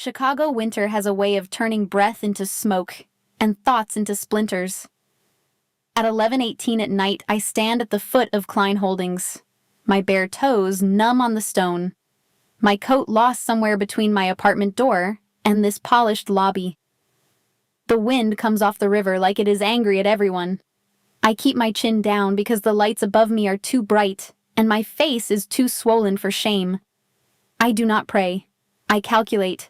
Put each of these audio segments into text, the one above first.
Chicago winter has a way of turning breath into smoke and thoughts into splinters. At 11:18 at night, I stand at the foot of Kline Holdings, my bare toes numb on the stone, my coat lost somewhere between my apartment door and this polished lobby. The wind comes off the river like it is angry at everyone. I keep my chin down because the lights above me are too bright and my face is too swollen for shame. I do not pray. I calculate.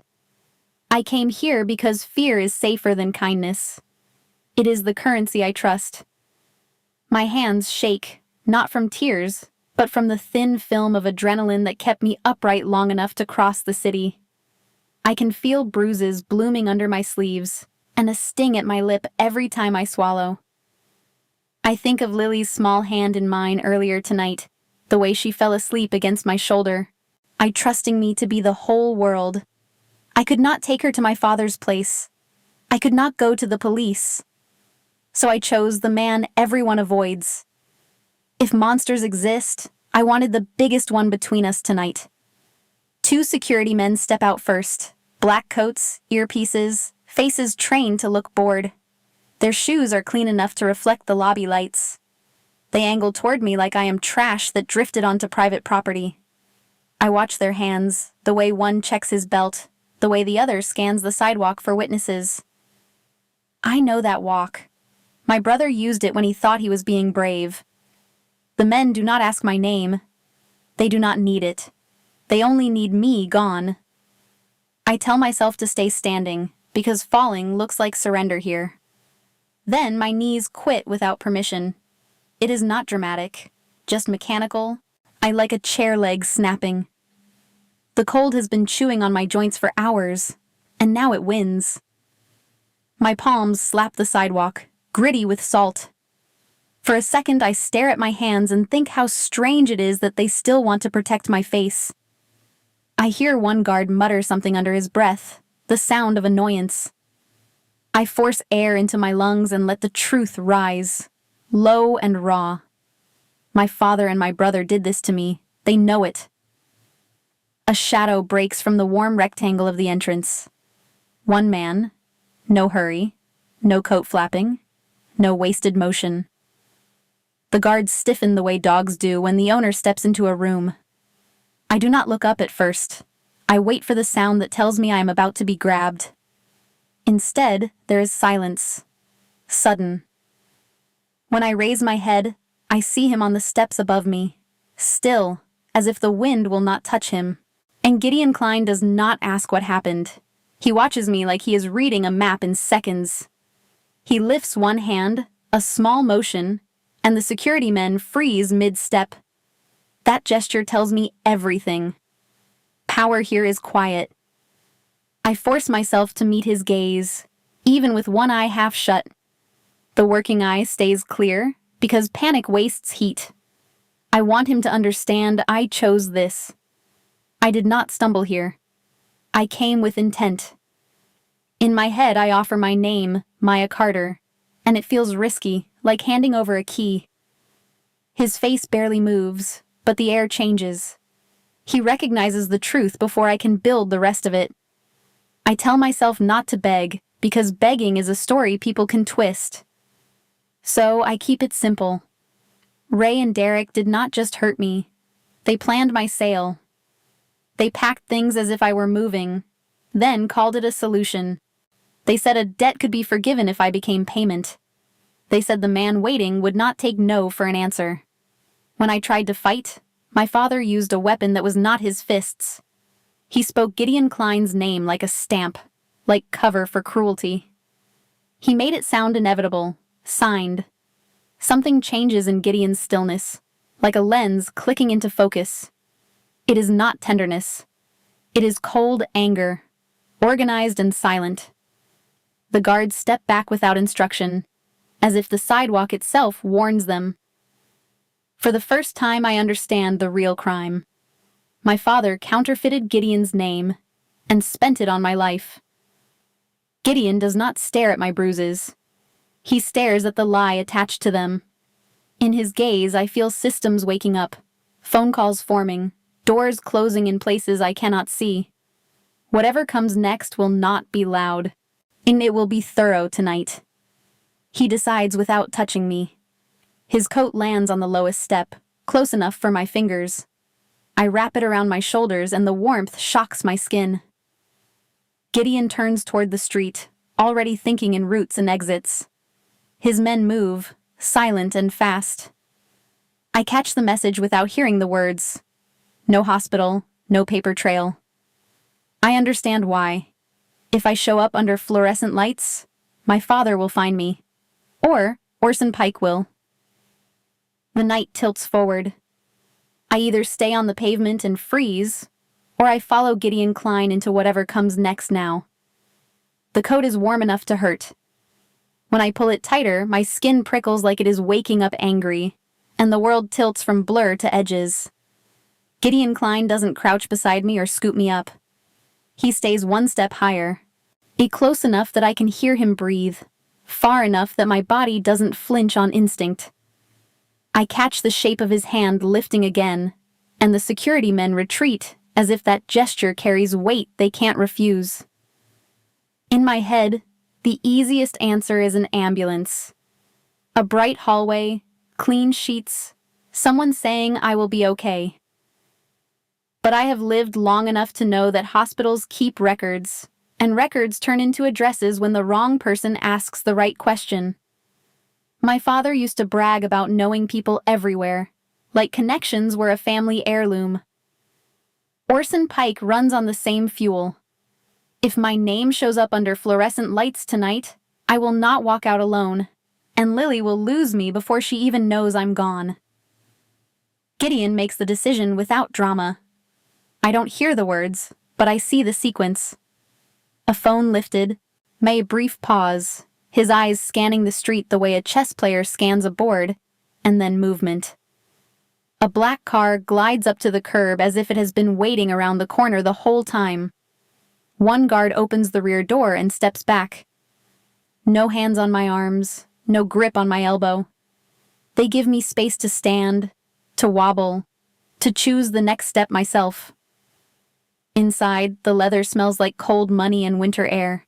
I came here because fear is safer than kindness. It is the currency I trust. My hands shake, not from tears, but from the thin film of adrenaline that kept me upright long enough to cross the city. I can feel bruises blooming under my sleeves, and a sting at my lip every time I swallow. I think of Lily's small hand in mine earlier tonight, the way she fell asleep against my shoulder, trusting me to be the whole world. I could not take her to my father's place. I could not go to the police. So I chose the man everyone avoids. If monsters exist, I wanted the biggest one between us tonight. Two security men step out first, black coats, earpieces, faces trained to look bored. Their shoes are clean enough to reflect the lobby lights. They angle toward me like I am trash that drifted onto private property. I watch their hands, the way one checks his belt, the way the other scans the sidewalk for witnesses. I know that walk. My brother used it when he thought he was being brave. The men do not ask my name. They do not need it. They only need me gone. I tell myself to stay standing, because falling looks like surrender here. Then my knees quit without permission. It is not dramatic, just mechanical. I like a chair leg snapping. The cold has been chewing on my joints for hours, and now it wins. My palms slap the sidewalk, gritty with salt. For a second I stare at my hands and think how strange it is that they still want to protect my face. I hear one guard mutter something under his breath, the sound of annoyance. I force air into my lungs and let the truth rise, low and raw. My father and my brother did this to me. They know it. A shadow breaks from the warm rectangle of the entrance. One man, no hurry, no coat flapping, no wasted motion. The guards stiffen the way dogs do when the owner steps into a room. I do not look up at first. I wait for the sound that tells me I am about to be grabbed. Instead, there is silence. Sudden. When I raise my head, I see him on the steps above me, still, as if the wind will not touch him. And Gideon Kline does not ask what happened. He watches me like he is reading a map in seconds. He lifts one hand, a small motion, and the security men freeze mid-step. That gesture tells me everything. Power here is quiet. I force myself to meet his gaze, even with one eye half shut. The working eye stays clear, because panic wastes heat. I want him to understand I chose this. I did not stumble here. I came with intent. In my head, I offer my name, Maya Carter, and it feels risky, like handing over a key. His face barely moves, but the air changes. He recognizes the truth before I can build the rest of it. I tell myself not to beg, because begging is a story people can twist. So I keep it simple. Ray and Derek did not just hurt me. They planned my sale. They packed things as if I were moving, then called it a solution. They said a debt could be forgiven if I became payment. They said the man waiting would not take no for an answer. When I tried to fight, my father used a weapon that was not his fists. He spoke Gideon Kline's name like a stamp, like cover for cruelty. He made it sound inevitable, signed. Something changes in Gideon's stillness, like a lens clicking into focus. It is not tenderness. It is cold anger, organized and silent. The guards step back without instruction, as if the sidewalk itself warns them. For the first time, I understand the real crime. My father counterfeited Gideon's name and spent it on my life. Gideon does not stare at my bruises. He stares at the lie attached to them. In his gaze, I feel systems waking up, phone calls forming, doors closing in places I cannot see. Whatever comes next will not be loud, and it will be thorough tonight. He decides without touching me. His coat lands on the lowest step, close enough for my fingers. I wrap it around my shoulders and the warmth shocks my skin. Gideon turns toward the street, already thinking in routes and exits. His men move, silent and fast. I catch the message without hearing the words. No hospital, no paper trail. I understand why. If I show up under fluorescent lights, my father will find me. Or Orson Pike will. The night tilts forward. I either stay on the pavement and freeze, or I follow Gideon Kline into whatever comes next now. The coat is warm enough to hurt. When I pull it tighter, my skin prickles like it is waking up angry, and the world tilts from blur to edges. Gideon Kline doesn't crouch beside me or scoop me up. He stays one step higher, close enough that I can hear him breathe, far enough that my body doesn't flinch on instinct. I catch the shape of his hand lifting again, and the security men retreat as if that gesture carries weight they can't refuse. In my head, the easiest answer is an ambulance. A bright hallway, clean sheets, someone saying I will be okay. But I have lived long enough to know that hospitals keep records, and records turn into addresses when the wrong person asks the right question. My father used to brag about knowing people everywhere, like connections were a family heirloom. Orson Pike runs on the same fuel. If my name shows up under fluorescent lights tonight, I will not walk out alone, and Lily will lose me before she even knows I'm gone. Gideon makes the decision without drama. I don't hear the words, but I see the sequence. A phone lifted, a brief pause, his eyes scanning the street the way a chess player scans a board, and then movement. A black car glides up to the curb as if it has been waiting around the corner the whole time. One guard opens the rear door and steps back. No hands on my arms, no grip on my elbow. They give me space to stand, to wobble, to choose the next step myself. Inside, the leather smells like cold money and winter air.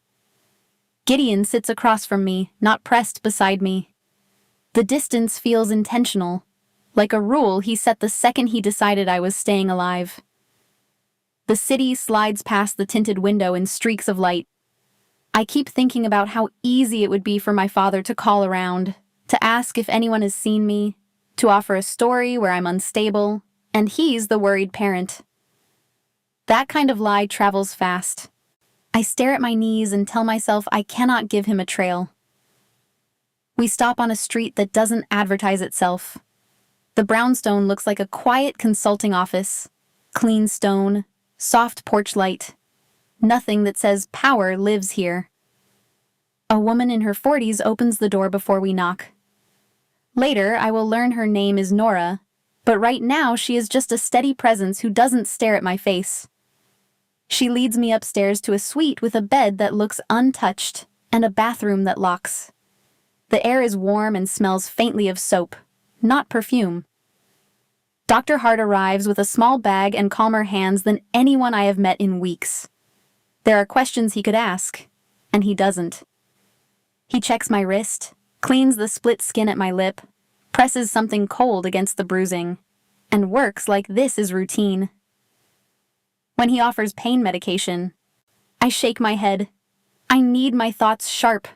Gideon sits across from me, not pressed beside me. The distance feels intentional, like a rule he set the second he decided I was staying alive. The city slides past the tinted window in streaks of light. I keep thinking about how easy it would be for my father to call around, to ask if anyone has seen me, to offer a story where I'm unstable, and he's the worried parent. That kind of lie travels fast. I stare at my knees and tell myself I cannot give him a trail. We stop on a street that doesn't advertise itself. The brownstone looks like a quiet consulting office. Clean stone, soft porch light. Nothing that says power lives here. A woman in her 40s opens the door before we knock. Later, I will learn her name is Nora, but right now she is just a steady presence who doesn't stare at my face. She leads me upstairs to a suite with a bed that looks untouched and a bathroom that locks. The air is warm and smells faintly of soap, not perfume. Dr. Hart arrives with a small bag and calmer hands than anyone I have met in weeks. There are questions he could ask, and he doesn't. He checks my wrist, cleans the split skin at my lip, presses something cold against the bruising, and works like this is routine. When he offers pain medication, I shake my head. I need my thoughts sharp.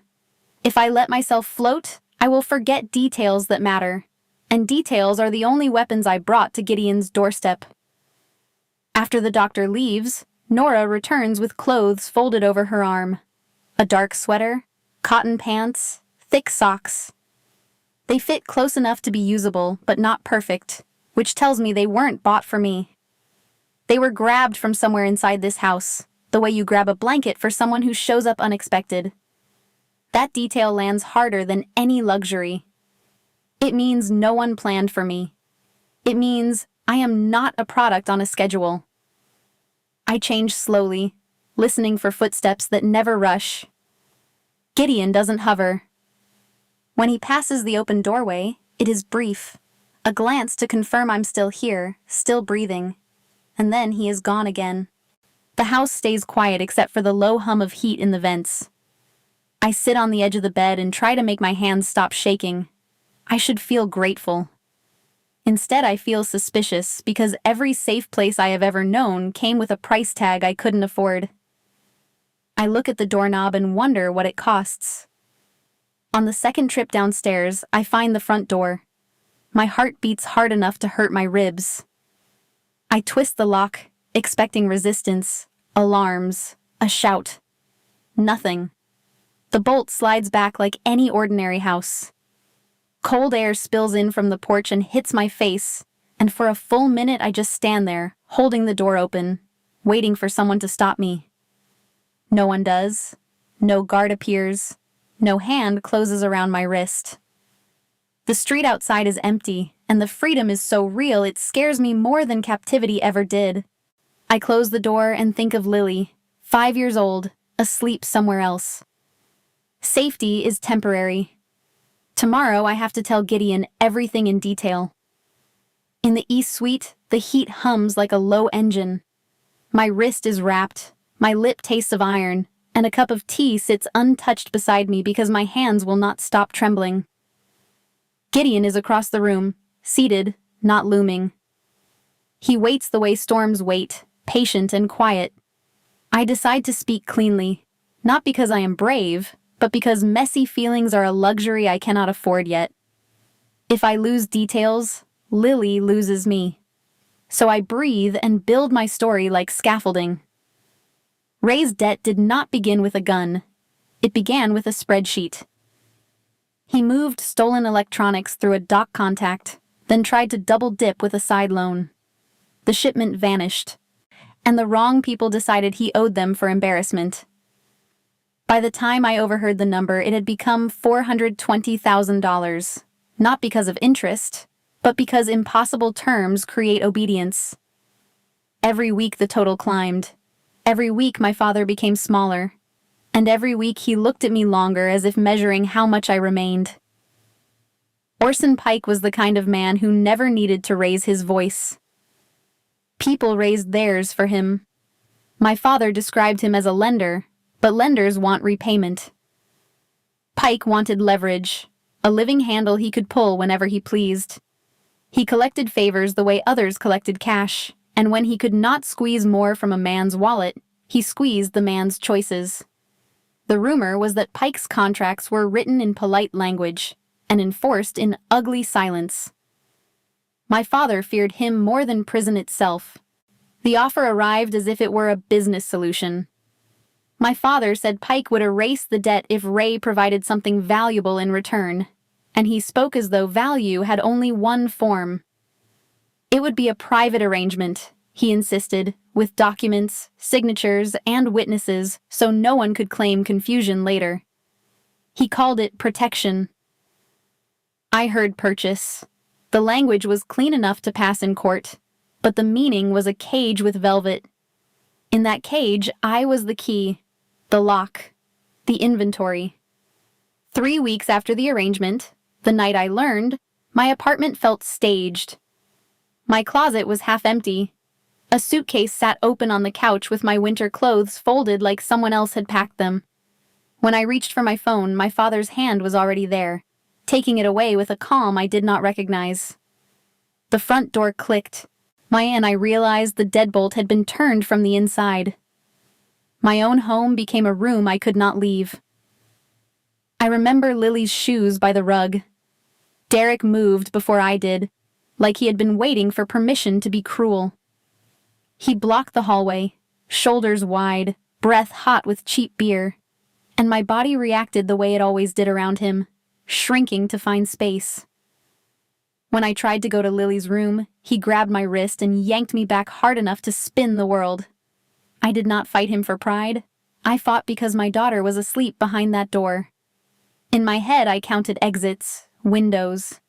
If I let myself float, I will forget details that matter, and details are the only weapons I brought to Gideon's doorstep. After the doctor leaves, Nora returns with clothes folded over her arm. A dark sweater, cotton pants, thick socks. They fit close enough to be usable, but not perfect, which tells me they weren't bought for me. They were grabbed from somewhere inside this house, the way you grab a blanket for someone who shows up unexpected. That detail lands harder than any luxury. It means no one planned for me. It means I am not a product on a schedule. I change slowly, listening for footsteps that never rush. Gideon doesn't hover. When he passes the open doorway, it is brief, a glance to confirm I'm still here, still breathing, and then he is gone again. The house stays quiet except for the low hum of heat in the vents. I sit on the edge of the bed and try to make my hands stop shaking. I should feel grateful. Instead, I feel suspicious because every safe place I have ever known came with a price tag I couldn't afford. I look at the doorknob and wonder what it costs. On the second trip downstairs, I find the front door. My heart beats hard enough to hurt my ribs. I twist the lock, expecting resistance, alarms, a shout. Nothing. The bolt slides back like any ordinary house. Cold air spills in from the porch and hits my face, and for a full minute I just stand there, holding the door open, waiting for someone to stop me. No one does. No guard appears. No hand closes around my wrist. The street outside is empty, and the freedom is so real it scares me more than captivity ever did. I close the door and think of Lily, 5 years old, asleep somewhere else. Safety is temporary. Tomorrow I have to tell Gideon everything in detail. In the East Suite, the heat hums like a low engine. My wrist is wrapped, my lip tastes of iron, and a cup of tea sits untouched beside me because my hands will not stop trembling. Gideon is across the room, seated, not looming. He waits the way storms wait, patient and quiet. I decide to speak cleanly, not because I am brave, but because messy feelings are a luxury I cannot afford yet. If I lose details, Lily loses me. So I breathe and build my story like scaffolding. Ray's debt did not begin with a gun. It began with a spreadsheet. He moved stolen electronics through a dock contact, then tried to double dip with a side loan. The shipment vanished, and the wrong people decided he owed them for embarrassment. By the time I overheard the number, it had become $420,000, not because of interest, but because impossible terms create obedience. Every week the total climbed. Every week my father became smaller, and every week he looked at me longer as if measuring how much I remained. Orson Pike was the kind of man who never needed to raise his voice. People raised theirs for him. My father described him as a lender, but lenders want repayment. Pike wanted leverage, a living handle he could pull whenever he pleased. He collected favors the way others collected cash, and when he could not squeeze more from a man's wallet, he squeezed the man's choices. The rumor was that Pike's contracts were written in polite language and enforced in ugly silence. My father feared him more than prison itself. The offer arrived as if it were a business solution. My father said Pike would erase the debt if Ray provided something valuable in return, and he spoke as though value had only one form. It would be a private arrangement, he insisted, with documents, signatures, and witnesses, so no one could claim confusion later. He called it protection. I heard purchase. The language was clean enough to pass in court, but the meaning was a cage with velvet. In that cage, I was the key, the lock, the inventory. 3 weeks after the arrangement, the night I learned, my apartment felt staged. My closet was half empty. A suitcase sat open on the couch with my winter clothes folded like someone else had packed them. When I reached for my phone, my father's hand was already there, taking it away with a calm I did not recognize. The front door clicked, and I realized the deadbolt had been turned from the inside. My own home became a room I could not leave. I remember Lily's shoes by the rug. Derek moved before I did, like he had been waiting for permission to be cruel. He blocked the hallway, shoulders wide, breath hot with cheap beer, and my body reacted the way it always did around him, shrinking to find space. When I tried to go to Lily's room, he grabbed my wrist and yanked me back hard enough to spin the world. I did not fight him for pride. I fought because my daughter was asleep behind that door. In my head, I counted exits, windows,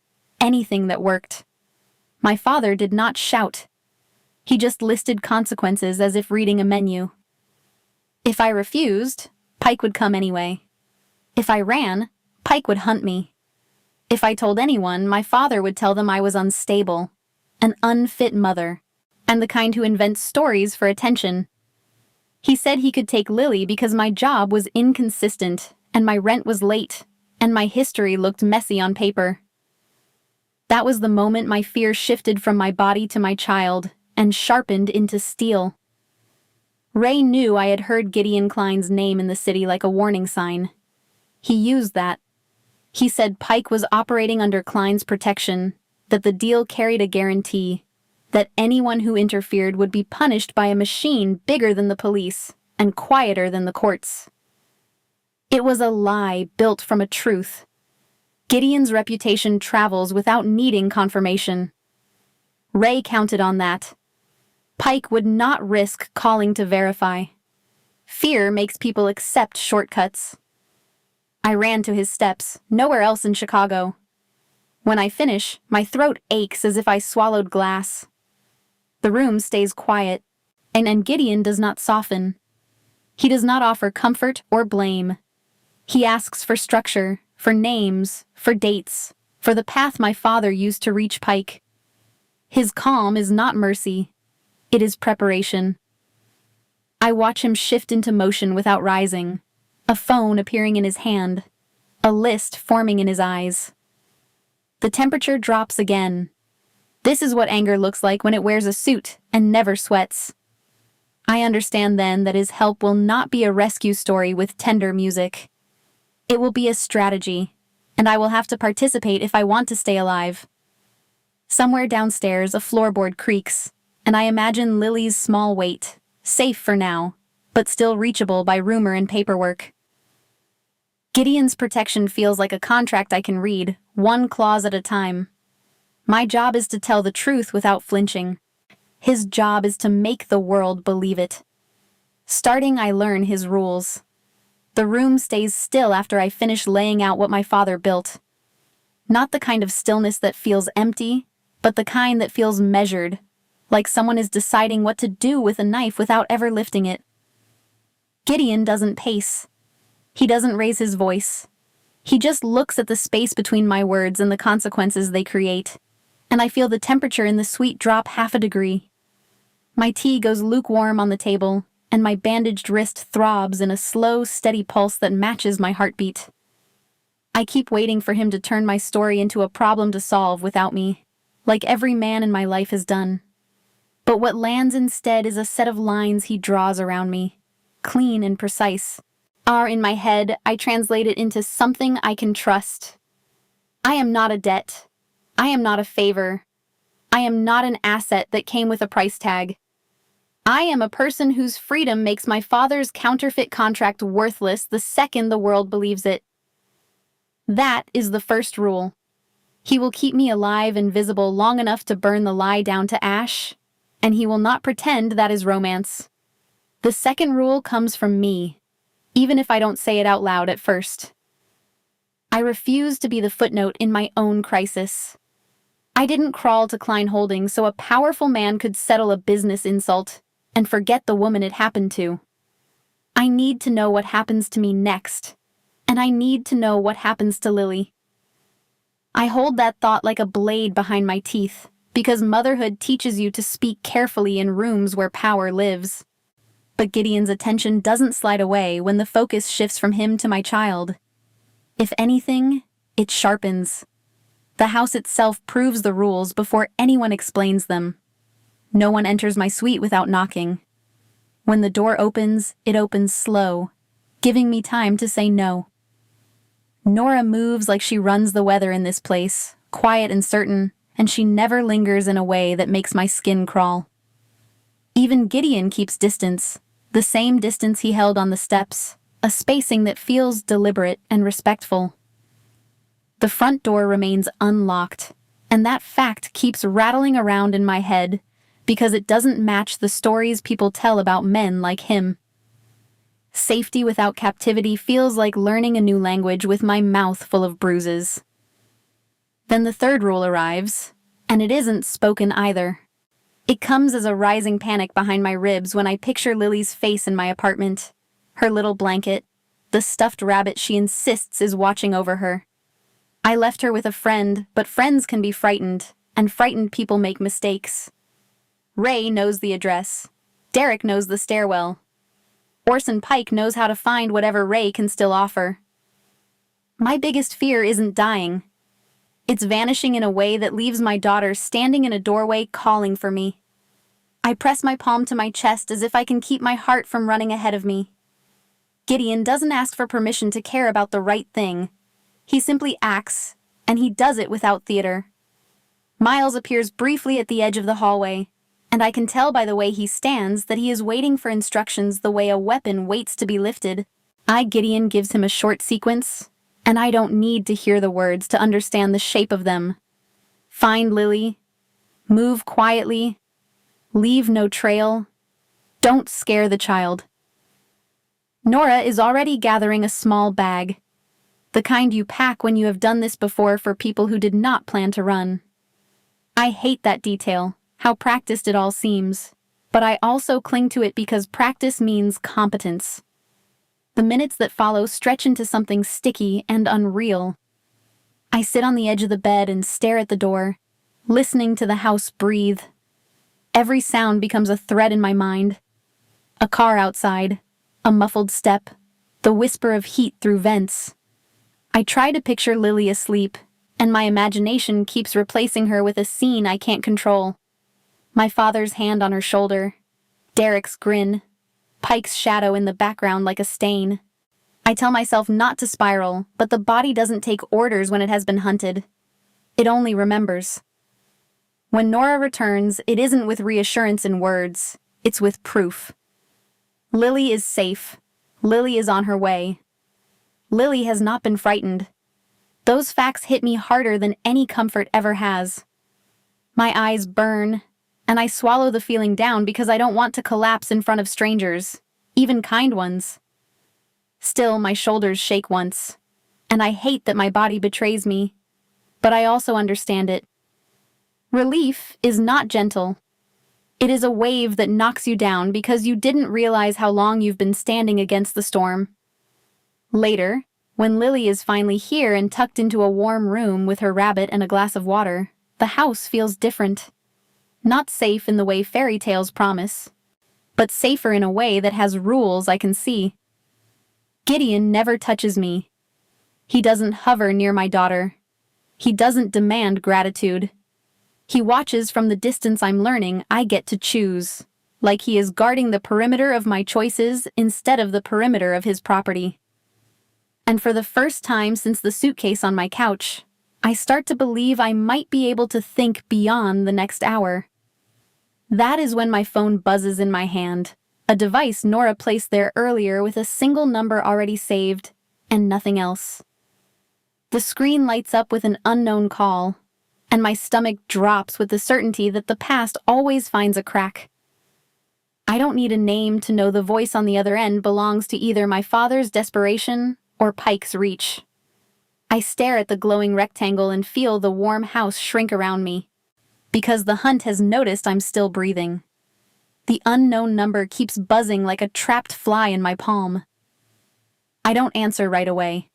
anything that worked. My father did not shout. He just listed consequences as if reading a menu. If I refused, Pike would come anyway. If I ran, Pike would hunt me. If I told anyone, my father would tell them I was unstable, an unfit mother, and the kind who invents stories for attention. He said he could take Lily because my job was inconsistent, and my rent was late, and my history looked messy on paper. That was the moment my fear shifted from my body to my child, and sharpened into steel. Ray knew I had heard Gideon Kline's name in the city like a warning sign. He used that. He said Pike was operating under Kline's protection, that the deal carried a guarantee, that anyone who interfered would be punished by a machine bigger than the police and quieter than the courts. It was a lie built from a truth. Gideon's reputation travels without needing confirmation. Ray counted on that. Pike would not risk calling to verify. Fear makes people accept shortcuts. I ran to his steps, nowhere else in Chicago. When I finish, my throat aches as if I swallowed glass. The room stays quiet, and Gideon does not soften. He does not offer comfort or blame. He asks for structure, for names, for dates, for the path my father used to reach Pike. His calm is not mercy. It is preparation. I watch him shift into motion without rising, a phone appearing in his hand, a list forming in his eyes. The temperature drops again. This is what anger looks like when it wears a suit and never sweats. I understand then that his help will not be a rescue story with tender music. It will be a strategy, and I will have to participate if I want to stay alive. Somewhere downstairs, a floorboard creaks, and I imagine Lily's small weight, safe for now, but still reachable by rumor and paperwork. Gideon's protection feels like a contract I can read, one clause at a time. My job is to tell the truth without flinching. His job is to make the world believe it. Starting, I learn his rules. The room stays still after I finish laying out what my father built. Not the kind of stillness that feels empty, but the kind that feels measured, like someone is deciding what to do with a knife without ever lifting it. Gideon doesn't pace. He doesn't raise his voice. He just looks at the space between my words and the consequences they create, and I feel the temperature in the suite drop 0.5 degree. My tea goes lukewarm on the table, and my bandaged wrist throbs in a slow, steady pulse that matches my heartbeat. I keep waiting for him to turn my story into a problem to solve without me, like every man in my life has done. But what lands instead is a set of lines he draws around me, clean and precise. In my head, I translate it into something I can trust. I am not a debt. I am not a favor. I am not an asset that came with a price tag. I am a person whose freedom makes my father's counterfeit contract worthless the second the world believes it. That is the first rule. He will keep me alive and visible long enough to burn the lie down to ash, and he will not pretend that is romance. The second rule comes from me, even if I don't say it out loud at first. I refuse to be the footnote in my own crisis. I didn't crawl to Kline Holdings so a powerful man could settle a business insult and forget the woman it happened to. I need to know what happens to me next, and I need to know what happens to Lily. I hold that thought like a blade behind my teeth, because motherhood teaches you to speak carefully in rooms where power lives. But Gideon's attention doesn't slide away when the focus shifts from him to my child. If anything, it sharpens. The house itself proves the rules before anyone explains them. No one enters my suite without knocking. When the door opens, it opens slow, giving me time to say no. Nora moves like she runs the weather in this place, quiet and certain, and she never lingers in a way that makes my skin crawl. Even Gideon keeps distance, the same distance he held on the steps, a spacing that feels deliberate and respectful. The front door remains unlocked, and that fact keeps rattling around in my head because it doesn't match the stories people tell about men like him. Safety without captivity feels like learning a new language with my mouth full of bruises. Then the third rule arrives, and it isn't spoken either. It comes as a rising panic behind my ribs when I picture Lily's face in my apartment, her little blanket, the stuffed rabbit she insists is watching over her. I left her with a friend, but friends can be frightened, and frightened people make mistakes. Ray knows the address. Derek knows the stairwell. Orson Pike knows how to find whatever Ray can still offer. My biggest fear isn't dying. It's vanishing in a way that leaves my daughter standing in a doorway calling for me. I press my palm to my chest as if I can keep my heart from running ahead of me. Gideon doesn't ask for permission to care about the right thing. He simply acts, and he does it without theater. Miles appears briefly at the edge of the hallway, and I can tell by the way he stands that he is waiting for instructions the way a weapon waits to be lifted. Gideon gives him a short sequence, and I don't need to hear the words to understand the shape of them. Find Lily. Move quietly. Leave no trail. Don't scare the child. Nora is already gathering a small bag, the kind you pack when you have done this before for people who did not plan to run. I hate that detail, how practiced it all seems, but I also cling to it because practice means competence. The minutes that follow stretch into something sticky and unreal. I sit on the edge of the bed and stare at the door, listening to the house breathe. Every sound becomes a thread in my mind. A car outside, a muffled step, the whisper of heat through vents. I try to picture Lily asleep, and my imagination keeps replacing her with a scene I can't control. My father's hand on her shoulder, Derek's grin, Pike's shadow in the background like a stain. I tell myself not to spiral, but the body doesn't take orders when it has been hunted. It only remembers. When Nora returns, it isn't with reassurance in words, it's with proof. Lily is safe. Lily is on her way. Lily has not been frightened. Those facts hit me harder than any comfort ever has. My eyes burn, and I swallow the feeling down because I don't want to collapse in front of strangers, even kind ones. Still, my shoulders shake once, and I hate that my body betrays me, but I also understand it. Relief is not gentle. It is a wave that knocks you down because you didn't realize how long you've been standing against the storm. Later, when Lily is finally here and tucked into a warm room with her rabbit and a glass of water, the house feels different. Not safe in the way fairy tales promise, but safer in a way that has rules I can see. Gideon never touches me. He doesn't hover near my daughter. He doesn't demand gratitude. He watches from the distance I'm learning I get to choose, like he is guarding the perimeter of my choices instead of the perimeter of his property. And for the first time since the suitcase on my couch, I start to believe I might be able to think beyond the next hour. That is when my phone buzzes in my hand, a device Nora placed there earlier with a single number already saved, and nothing else. The screen lights up with an unknown call, and my stomach drops with the certainty that the past always finds a crack. I don't need a name to know the voice on the other end belongs to either my father's desperation or Pike's reach. I stare at the glowing rectangle and feel the warm house shrink around me, because the hunt has noticed I'm still breathing. The unknown number keeps buzzing like a trapped fly in my palm. I don't answer right away.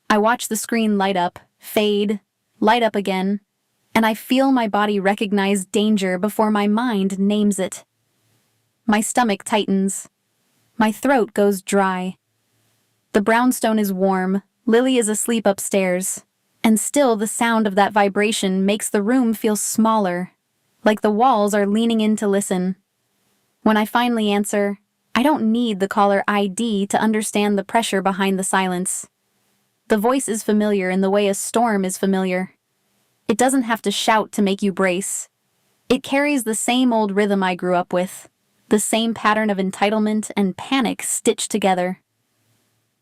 I watch the screen light up, fade, light up again, and I feel my body recognize danger before my mind names it. My stomach tightens. My throat goes dry. The brownstone is warm, Lily is asleep upstairs, and still the sound of that vibration makes the room feel smaller, like the walls are leaning in to listen. When I finally answer, I don't need the caller ID to understand the pressure behind the silence. The voice is familiar in the way a storm is familiar. It doesn't have to shout to make you brace. It carries the same old rhythm I grew up with, the same pattern of entitlement and panic stitched together.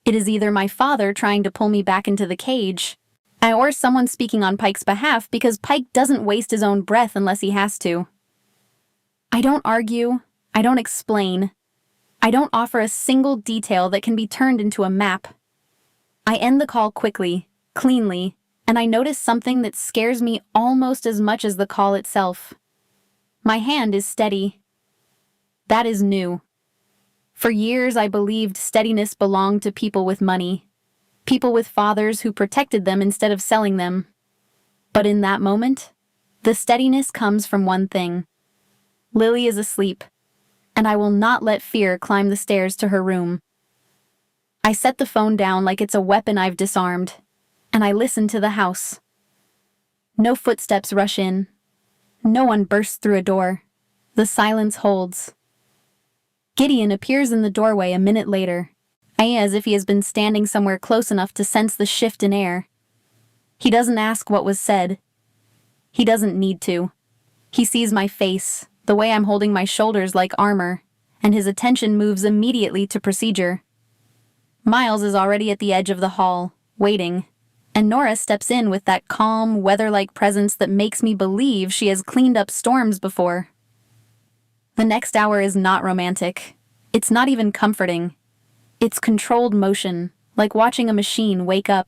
It is either my father trying to pull me back into the cage, or someone speaking on Pike's behalf because Pike doesn't waste his own breath unless he has to. I don't argue, I don't explain. I don't offer a single detail that can be turned into a map. I end the call quickly, cleanly, and I notice something that scares me almost as much as the call itself. My hand is steady. That is new. For years I believed steadiness belonged to people with money, people with fathers who protected them instead of selling them. But in that moment, the steadiness comes from one thing. Lily is asleep. and I will not let fear climb the stairs to her room. I set the phone down like it's a weapon I've disarmed, and I listen to the house. No footsteps rush in. No one bursts through a door. The silence holds. Gideon appears in the doorway a minute later, as if he has been standing somewhere close enough to sense the shift in air. He doesn't ask what was said. He doesn't need to. He sees my face, the way I'm holding my shoulders like armor, and his attention moves immediately to procedure. Miles is already at the edge of the hall, waiting, and Nora steps in with that calm, weather-like presence that makes me believe she has cleaned up storms before. The next hour is not romantic. It's not even comforting. It's controlled motion, like watching a machine wake up.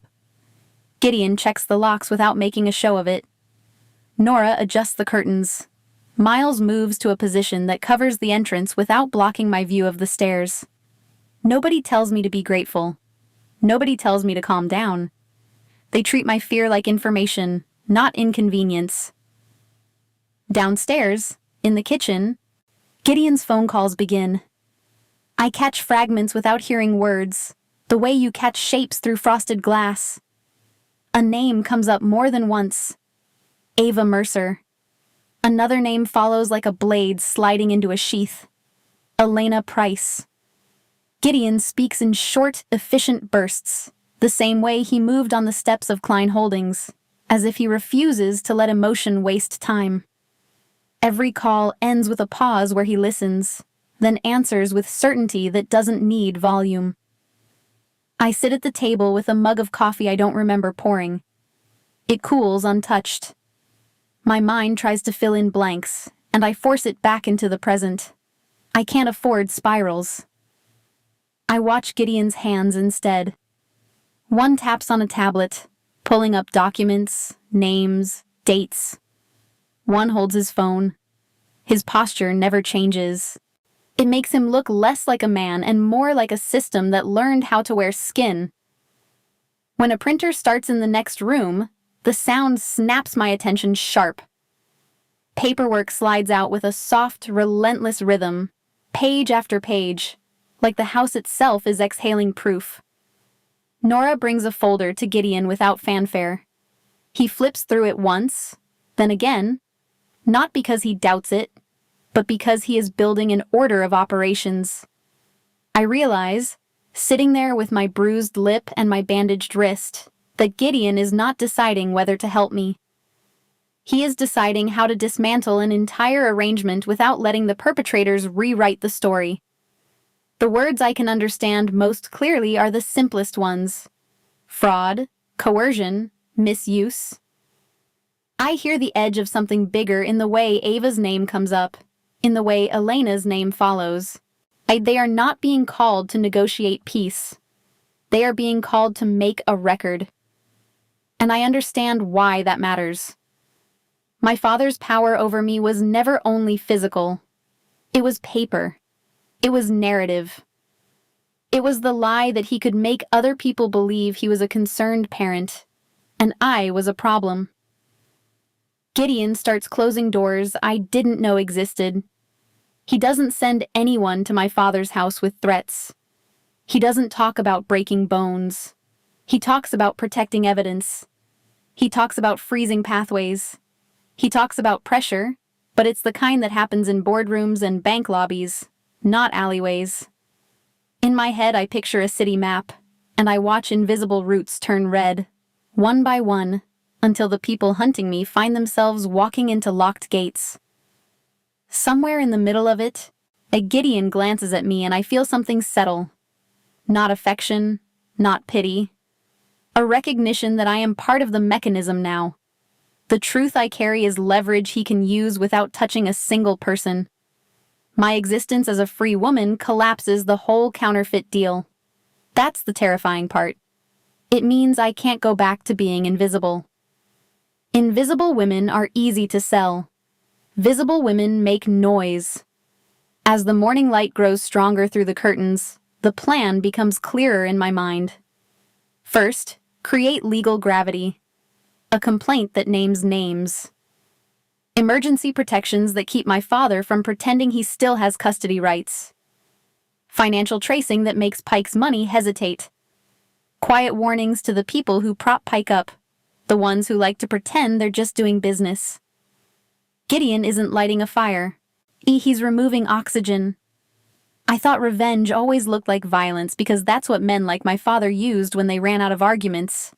Gideon checks the locks without making a show of it. Nora adjusts the curtains. Miles moves to a position that covers the entrance without blocking my view of the stairs. Nobody tells me to be grateful. Nobody tells me to calm down. They treat my fear like information, not inconvenience. Downstairs, in the kitchen, Gideon's phone calls begin. I catch fragments without hearing words, the way you catch shapes through frosted glass. A name comes up more than once. Ava Mercer. Another name follows like a blade sliding into a sheath. Elena Price. Gideon speaks in short, efficient bursts, the same way he moved on the steps of Kline Holdings, as if he refuses to let emotion waste time. Every call ends with a pause where he listens, then answers with certainty that doesn't need volume. I sit at the table with a mug of coffee I don't remember pouring. It cools untouched. My mind tries to fill in blanks, and I force it back into the present. I can't afford spirals. I watch Gideon's hands instead. One taps on a tablet, pulling up documents, names, dates. One holds his phone. His posture never changes. It makes him look less like a man and more like a system that learned how to wear skin. When a printer starts in the next room, the sound snaps my attention sharp. Paperwork slides out with a soft, relentless rhythm, page after page, like the house itself is exhaling proof. Nora brings a folder to Gideon without fanfare. He flips through it once, then again, not because he doubts it, but because he is building an order of operations. I realize, sitting there with my bruised lip and my bandaged wrist, that Gideon is not deciding whether to help me. He is deciding how to dismantle an entire arrangement without letting the perpetrators rewrite the story. The words I can understand most clearly are the simplest ones: fraud, coercion, misuse. I hear the edge of something bigger in the way Ava's name comes up, in the way Elena's name follows. They are not being called to negotiate peace. They are being called to make a record. And I understand why that matters. My father's power over me was never only physical. It was paper. It was narrative. It was the lie that he could make other people believe he was a concerned parent, and I was a problem. Gideon starts closing doors I didn't know existed. He doesn't send anyone to my father's house with threats. He doesn't talk about breaking bones. He talks about protecting evidence. He talks about freezing pathways. He talks about pressure, but it's the kind that happens in boardrooms and bank lobbies, not alleyways. In my head, I picture a city map, and I watch invisible routes turn red, one by one, until the people hunting me find themselves walking into locked gates. Somewhere in the middle of it, a Gideon glances at me and I feel something settle. Not affection, not pity. A recognition that I am part of the mechanism now. The truth I carry is leverage he can use without touching a single person. My existence as a free woman collapses the whole counterfeit deal. That's the terrifying part. It means I can't go back to being invisible. Invisible women are easy to sell. Visible women make noise. As the morning light grows stronger through the curtains, the plan becomes clearer in my mind. First, create legal gravity. A complaint that names names. Emergency protections that keep my father from pretending he still has custody rights. Financial tracing that makes Pike's money hesitate. Quiet warnings to the people who prop Pike up, the ones who like to pretend they're just doing business. Gideon isn't lighting a fire. He's removing oxygen. I thought revenge always looked like violence because that's what men like my father used when they ran out of arguments.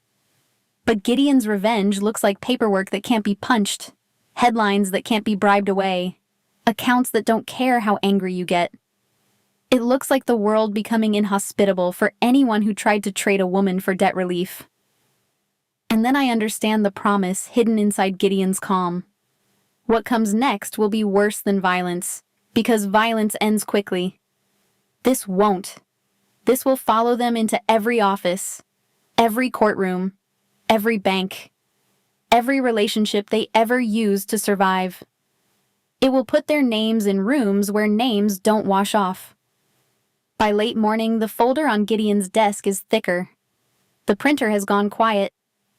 But Gideon's revenge looks like paperwork that can't be punched, headlines that can't be bribed away, accounts that don't care how angry you get. It looks like the world becoming inhospitable for anyone who tried to trade a woman for debt relief. And then I understand the promise hidden inside Gideon's calm. What comes next will be worse than violence, because violence ends quickly. This won't. This will follow them into every office, every courtroom, every bank, every relationship they ever used to survive. It will put their names in rooms where names don't wash off. By late morning, the folder on Gideon's desk is thicker. The printer has gone quiet,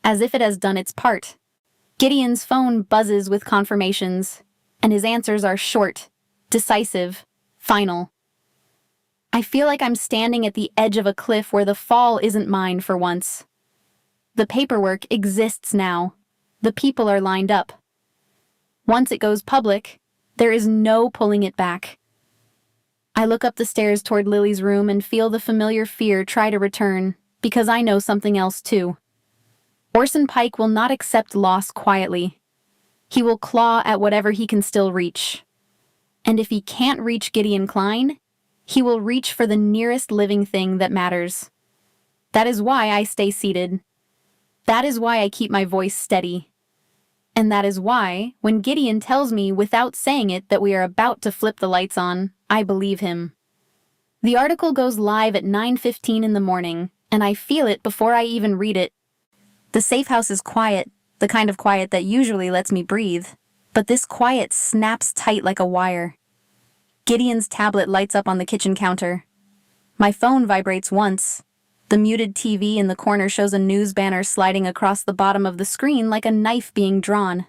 as if it has done its part. Gideon's phone buzzes with confirmations, and his answers are short, decisive, final. I feel like I'm standing at the edge of a cliff where the fall isn't mine for once. The paperwork exists now. The people are lined up. Once it goes public, there is no pulling it back. I look up the stairs toward Lily's room and feel the familiar fear try to return, because I know something else too. Orson Pike will not accept loss quietly. He will claw at whatever he can still reach. And if he can't reach Gideon Kline, he will reach for the nearest living thing that matters. That is why I stay seated. That is why I keep my voice steady. And that is why, when Gideon tells me without saying it that we are about to flip the lights on, I believe him. The article goes live at 9:15 in the morning, and I feel it before I even read it. The safe house is quiet, the kind of quiet that usually lets me breathe, but this quiet snaps tight like a wire. Gideon's tablet lights up on the kitchen counter. My phone vibrates once. The muted TV in the corner shows a news banner sliding across the bottom of the screen like a knife being drawn.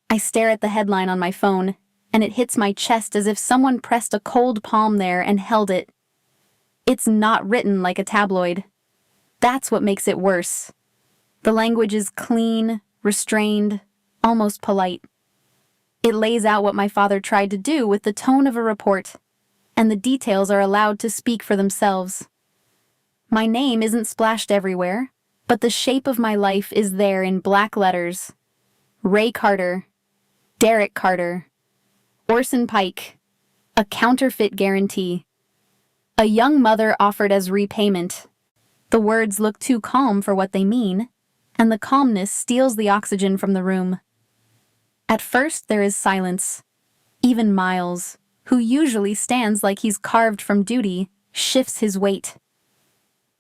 I stare at the headline on my phone, and it hits my chest as if someone pressed a cold palm there and held it. It's not written like a tabloid. That's what makes it worse. The language is clean, restrained, almost polite. It lays out what my father tried to do with the tone of a report, and the details are allowed to speak for themselves. My name isn't splashed everywhere, but the shape of my life is there in black letters. Ray Carter, Derek Carter, Orson Pike, a counterfeit guarantee. A young mother offered as repayment. The words look too calm for what they mean, and the calmness steals the oxygen from the room. At first there is silence. Even Miles, who usually stands like he's carved from duty, shifts his weight.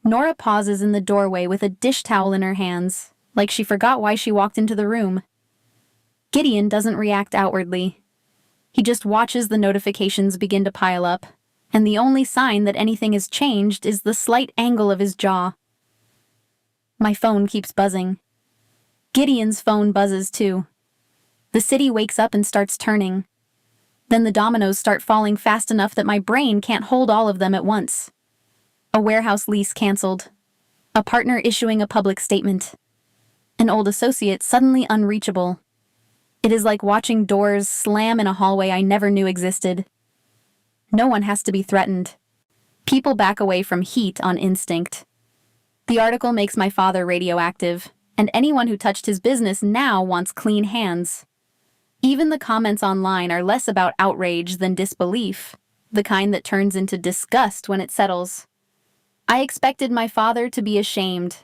Nora pauses in the doorway with a dish towel in her hands, like she forgot why she walked into the room. Gideon doesn't react outwardly. He just watches the notifications begin to pile up, and the only sign that anything has changed is the slight angle of his jaw. My phone keeps buzzing. Gideon's phone buzzes too. The city wakes up and starts turning. Then the dominoes start falling fast enough that my brain can't hold all of them at once. A warehouse lease canceled. A partner issuing a public statement. An old associate suddenly unreachable. It is like watching doors slam in a hallway I never knew existed. No one has to be threatened. People back away from heat on instinct. The article makes my father radioactive, and anyone who touched his business now wants clean hands. Even the comments online are less about outrage than disbelief, the kind that turns into disgust when it settles. I expected my father to be ashamed.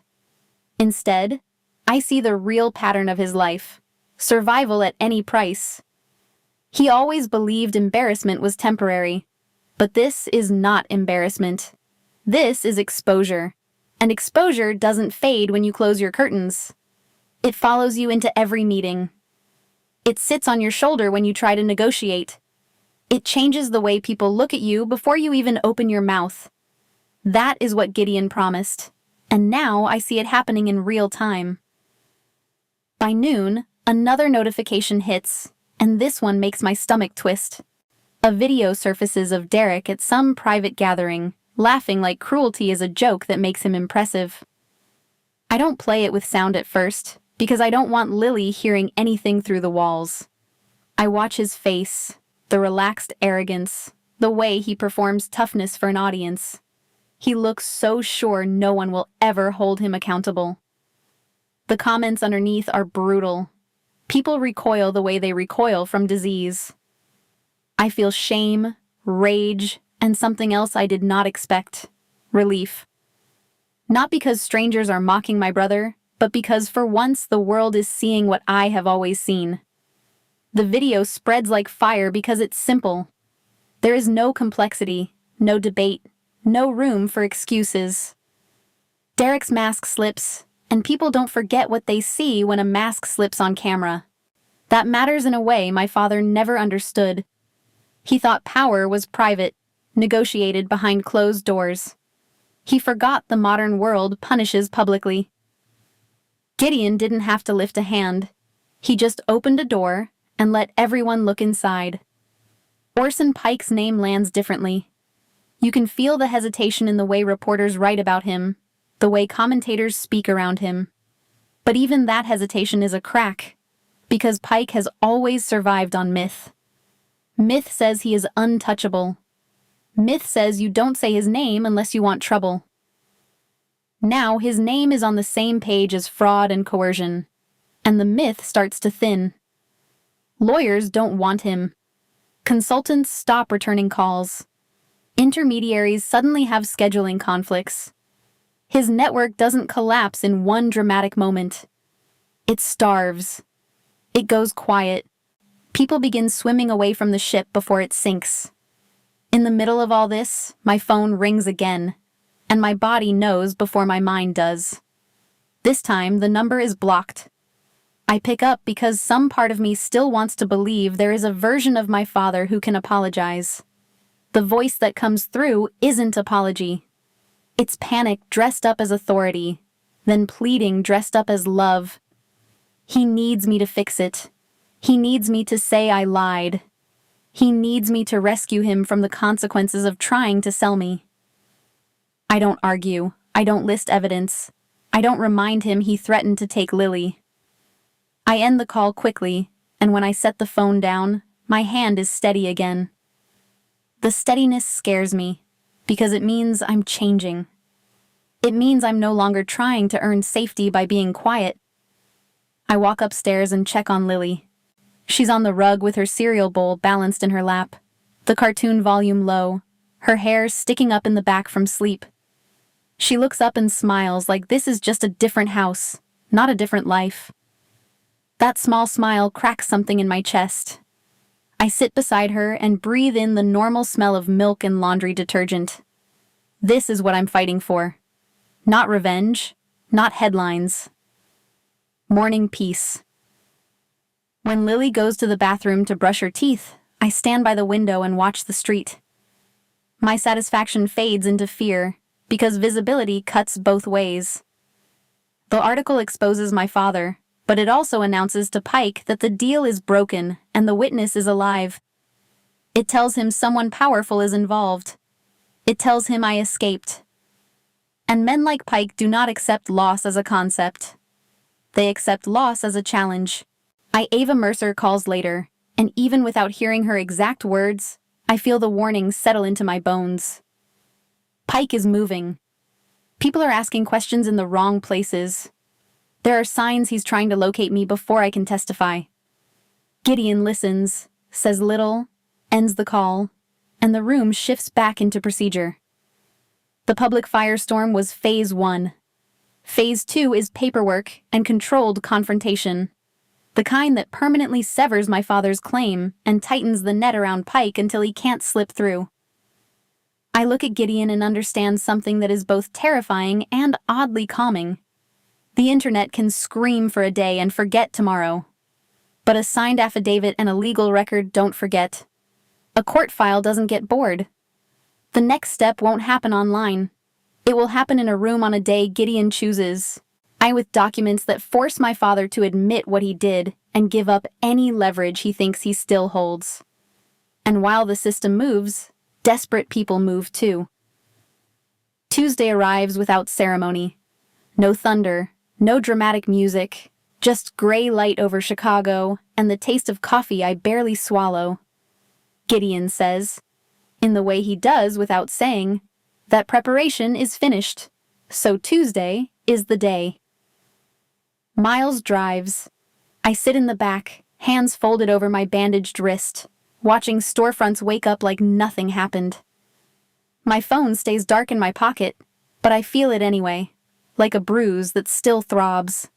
Instead, I see the real pattern of his life: survival at any price. He always believed embarrassment was temporary, but this is not embarrassment. This is exposure, and exposure doesn't fade when you close your curtains. It follows you into every meeting. It sits on your shoulder when you try to negotiate. It changes the way people look at you before you even open your mouth. That is what Gideon promised, and now I see it happening in real time. By noon, Another notification hits, and this one makes my stomach twist. A video surfaces of Derek at some private gathering, laughing like cruelty is a joke that makes him impressive. I don't play it with sound at first, because I don't want Lily hearing anything through the walls. I watch his face, the relaxed arrogance, the way he performs toughness for an audience. He looks so sure no one will ever hold him accountable. The comments underneath are brutal. People recoil the way they recoil from disease. I feel shame, rage, and something else I did not expect: relief. Not because strangers are mocking my brother, but because for once the world is seeing what I have always seen. The video spreads like fire because it's simple. There is no complexity, no debate, no room for excuses. Derek's mask slips, and people don't forget what they see when a mask slips on camera. That matters in a way my father never understood. He thought power was private, negotiated behind closed doors. He forgot the modern world punishes publicly. Gideon didn't have to lift a hand. He just opened a door and let everyone look inside. Orson Pike's name lands differently. You can feel the hesitation in the way reporters write about him, the way commentators speak around him. But even that hesitation is a crack, because Pike has always survived on myth. Myth says he is untouchable. Myth says you don't say his name unless you want trouble. Now his name is on the same page as fraud and coercion, and the myth starts to thin. Lawyers don't want him. Consultants stop returning calls. Intermediaries suddenly have scheduling conflicts. His network doesn't collapse in one dramatic moment. It starves. It goes quiet. People begin swimming away from the ship before it sinks. In the middle of all this, my phone rings again, and my body knows before my mind does. This time, the number is blocked. I pick up because some part of me still wants to believe there is a version of my father who can apologize. The voice that comes through isn't apology. It's panic dressed up as authority, then pleading dressed up as love. He needs me to fix it. He needs me to say I lied. He needs me to rescue him from the consequences of trying to sell me. I don't argue. I don't list evidence. I don't remind him he threatened to take Lily. I end the call quickly, and when I set the phone down, my hand is steady again. The steadiness scares me, because it means I'm changing. It means I'm no longer trying to earn safety by being quiet. I walk upstairs and check on Lily. She's on the rug with her cereal bowl balanced in her lap, the cartoon volume low, her hair sticking up in the back from sleep. She looks up and smiles like this is just a different house, not a different life. That small smile cracks something in my chest. I sit beside her and breathe in the normal smell of milk and laundry detergent. This is what I'm fighting for. Not revenge, not headlines. Morning peace. When Lily goes to the bathroom to brush her teeth, I stand by the window and watch the street. My satisfaction fades into fear, because visibility cuts both ways. The article exposes my father, but it also announces to Pike that the deal is broken and the witness is alive. It tells him someone powerful is involved. It tells him I escaped. And men like Pike do not accept loss as a concept. They accept loss as a challenge. Ava Mercer calls later, and even without hearing her exact words, I feel the warning settle into my bones. Pike is moving. People are asking questions in the wrong places. There are signs he's trying to locate me before I can testify. Gideon listens, says little, ends the call, and the room shifts back into procedure. The public firestorm was Phase 1. Phase 2 is paperwork and controlled confrontation. The kind that permanently severs my father's claim and tightens the net around Pike until he can't slip through. I look at Gideon and understand something that is both terrifying and oddly calming. The internet can scream for a day and forget tomorrow. But a signed affidavit and a legal record don't forget. A court file doesn't get bored. The next step won't happen online. It will happen in a room on a day Gideon chooses. With documents that force my father to admit what he did, and give up any leverage he thinks he still holds. And while the system moves, desperate people move too. Tuesday arrives without ceremony. No thunder, no dramatic music, just gray light over Chicago and the taste of coffee I barely swallow. Gideon says, in the way he does without saying, that preparation is finished, so Tuesday is the day. Miles drives. I sit in the back, hands folded over my bandaged wrist, watching storefronts wake up like nothing happened. My phone stays dark in my pocket, but I feel it anyway, like a bruise that still throbs.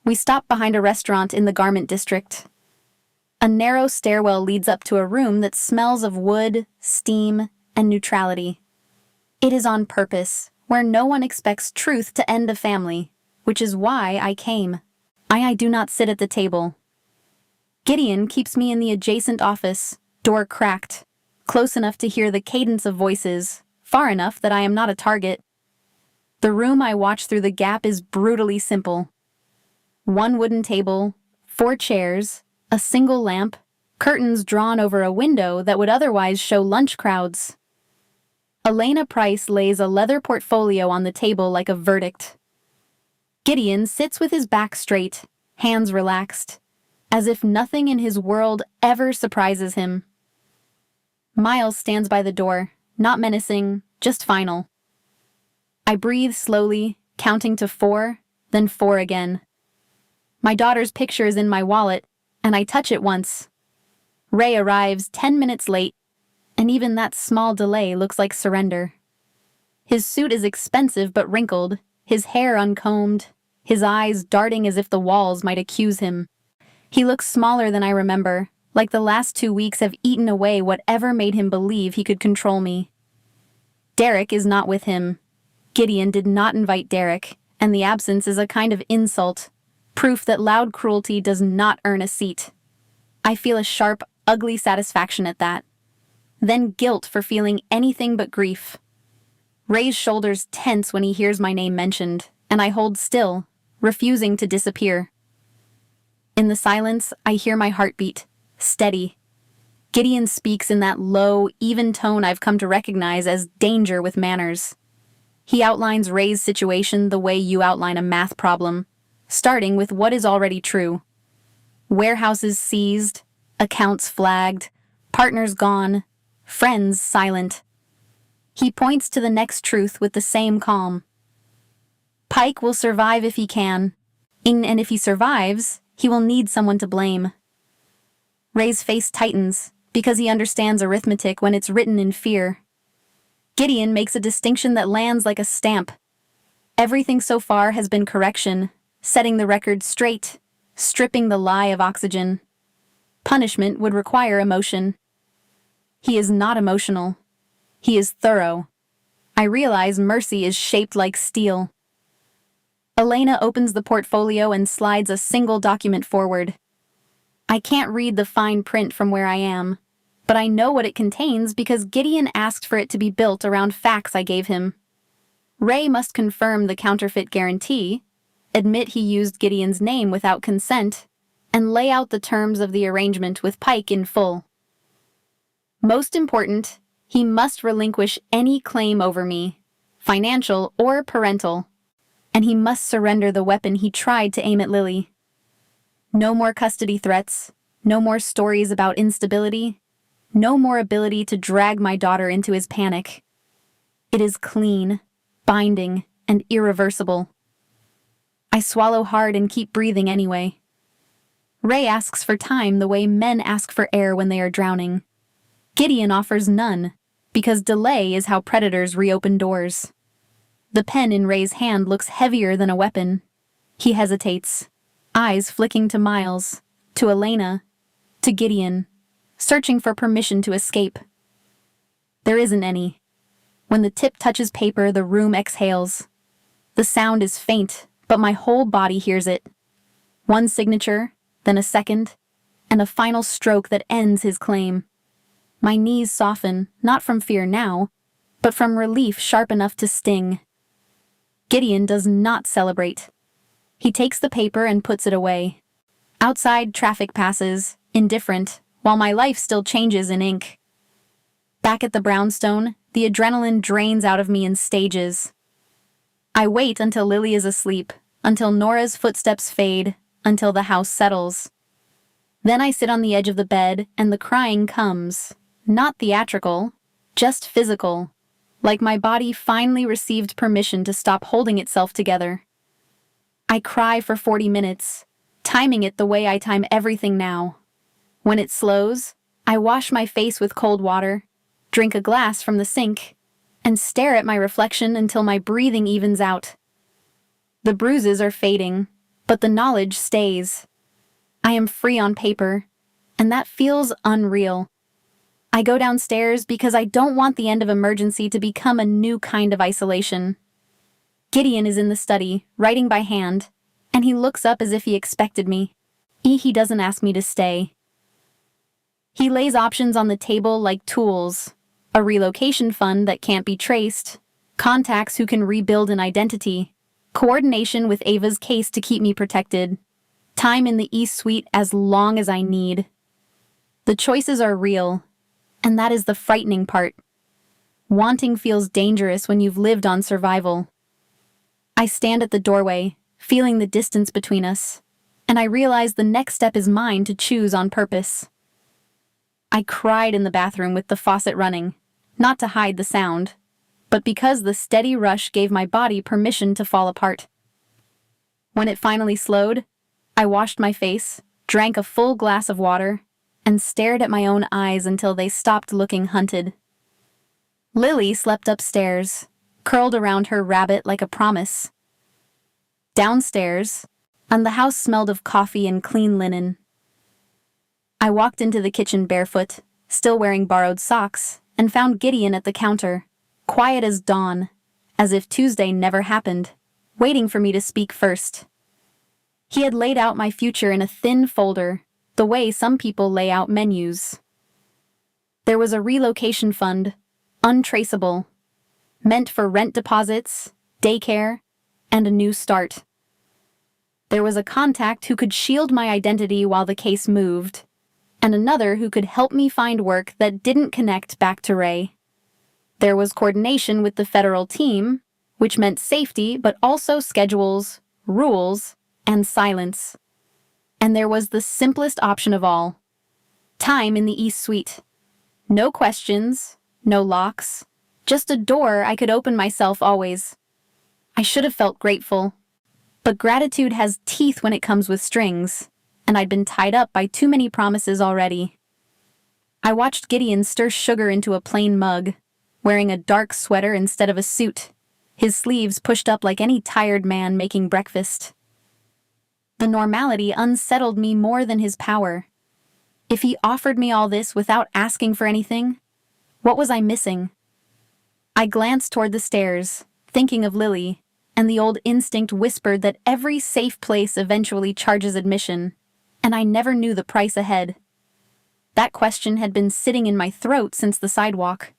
We stop behind a restaurant in the garment district. A narrow stairwell leads up to a room that smells of wood, steam, and neutrality. It is on purpose, where no one expects truth to end a family, which is why I came. I do not sit at the table. Gideon keeps me in the adjacent office, door cracked, close enough to hear the cadence of voices, far enough that I am not a target. The room I watch through the gap is brutally simple. One wooden table, 4 chairs, a single lamp, curtains drawn over a window that would otherwise show lunch crowds. Elena Price lays a leather portfolio on the table like a verdict. Gideon sits with his back straight, hands relaxed, as if nothing in his world ever surprises him. Miles stands by the door, not menacing, just final. I breathe slowly, counting to 4, then 4 again. My daughter's picture is in my wallet, and I touch it once. Ray arrives 10 minutes late, and even that small delay looks like surrender. His suit is expensive but wrinkled, his hair uncombed, his eyes darting as if the walls might accuse him. He looks smaller than I remember, like the last 2 weeks have eaten away whatever made him believe he could control me. Derek is not with him. Gideon did not invite Derek, and the absence is a kind of insult, proof that loud cruelty does not earn a seat. I feel a sharp, ugly satisfaction at that. Then guilt for feeling anything but grief. Ray's shoulders tense when he hears my name mentioned, and I hold still, refusing to disappear. In the silence, I hear my heartbeat, steady. Gideon speaks in that low, even tone I've come to recognize as danger with manners. He outlines Ray's situation the way you outline a math problem, starting with what is already true. Warehouses seized, accounts flagged, partners gone, friends silent. He points to the next truth with the same calm. Pike will survive if he can, and if he survives, he will need someone to blame. Ray's face tightens, because he understands arithmetic when it's written in fear. Gideon makes a distinction that lands like a stamp. Everything so far has been correction, setting the record straight, stripping the lie of oxygen. Punishment would require emotion. He is not emotional. He is thorough. I realize mercy is shaped like steel. Elena opens the portfolio and slides a single document forward. I can't read the fine print from where I am, but I know what it contains because Gideon asked for it to be built around facts I gave him. Ray must confirm the counterfeit guarantee, admit he used Gideon's name without consent, and lay out the terms of the arrangement with Pike in full. Most important, he must relinquish any claim over me, financial or parental, and he must surrender the weapon he tried to aim at Lily. No more custody threats, no more stories about instability, no more ability to drag my daughter into his panic. It is clean, binding, and irreversible. I swallow hard and keep breathing anyway. Ray asks for time the way men ask for air when they are drowning. Gideon offers none, because delay is how predators reopen doors. The pen in Ray's hand looks heavier than a weapon. He hesitates, eyes flicking to Miles, to Elena, to Gideon, searching for permission to escape. There isn't any. When the tip touches paper, the room exhales. The sound is faint, but my whole body hears it. One signature, then a second, and a final stroke that ends his claim. My knees soften, not from fear now, but from relief sharp enough to sting. Gideon does not celebrate. He takes the paper and puts it away. Outside, traffic passes, indifferent, while my life still changes in ink. Back at the brownstone, the adrenaline drains out of me in stages. I wait until Lily is asleep, until Nora's footsteps fade, until the house settles. Then I sit on the edge of the bed, and the crying comes. Not theatrical, just physical, like my body finally received permission to stop holding itself together. I cry for 40 minutes, timing it the way I time everything now. When it slows, I wash my face with cold water, drink a glass from the sink, and stare at my reflection until my breathing evens out. The bruises are fading, but the knowledge stays. I am free on paper, and that feels unreal. I go downstairs because I don't want the end of emergency to become a new kind of isolation. Gideon is in the study, writing by hand, and he looks up as if he expected me. He doesn't ask me to stay. He lays options on the table like tools: a relocation fund that can't be traced, contacts who can rebuild an identity, coordination with Ava's case to keep me protected, time in the East Suite as long as I need. The choices are real, and that is the frightening part. Wanting feels dangerous when you've lived on survival. I stand at the doorway, feeling the distance between us, and I realize the next step is mine to choose on purpose. I cried in the bathroom with the faucet running, not to hide the sound, but because the steady rush gave my body permission to fall apart. When it finally slowed, I washed my face, drank a full glass of water, and stared at my own eyes until they stopped looking hunted. Lily slept upstairs, curled around her rabbit like a promise. Downstairs, and the house smelled of coffee and clean linen. I walked into the kitchen barefoot, still wearing borrowed socks, and found Gideon at the counter, quiet as dawn, as if Tuesday never happened, waiting for me to speak first. He had laid out my future in a thin folder, the way some people lay out menus. There was a relocation fund, untraceable, meant for rent deposits, daycare, and a new start. There was a contact who could shield my identity while the case moved, and another who could help me find work that didn't connect back to Ray. There was coordination with the federal team, which meant safety but also schedules, rules, and silence. And there was the simplest option of all: time in the East Suite. No questions, no locks, just a door I could open myself always. I should have felt grateful, but gratitude has teeth when it comes with strings, and I'd been tied up by too many promises already. I watched Gideon stir sugar into a plain mug, wearing a dark sweater instead of a suit, his sleeves pushed up like any tired man making breakfast. The normality unsettled me more than his power. If he offered me all this without asking for anything, what was I missing? I glanced toward the stairs, thinking of Lily, and the old instinct whispered that every safe place eventually charges admission, and I never knew the price ahead. That question had been sitting in my throat since the sidewalk.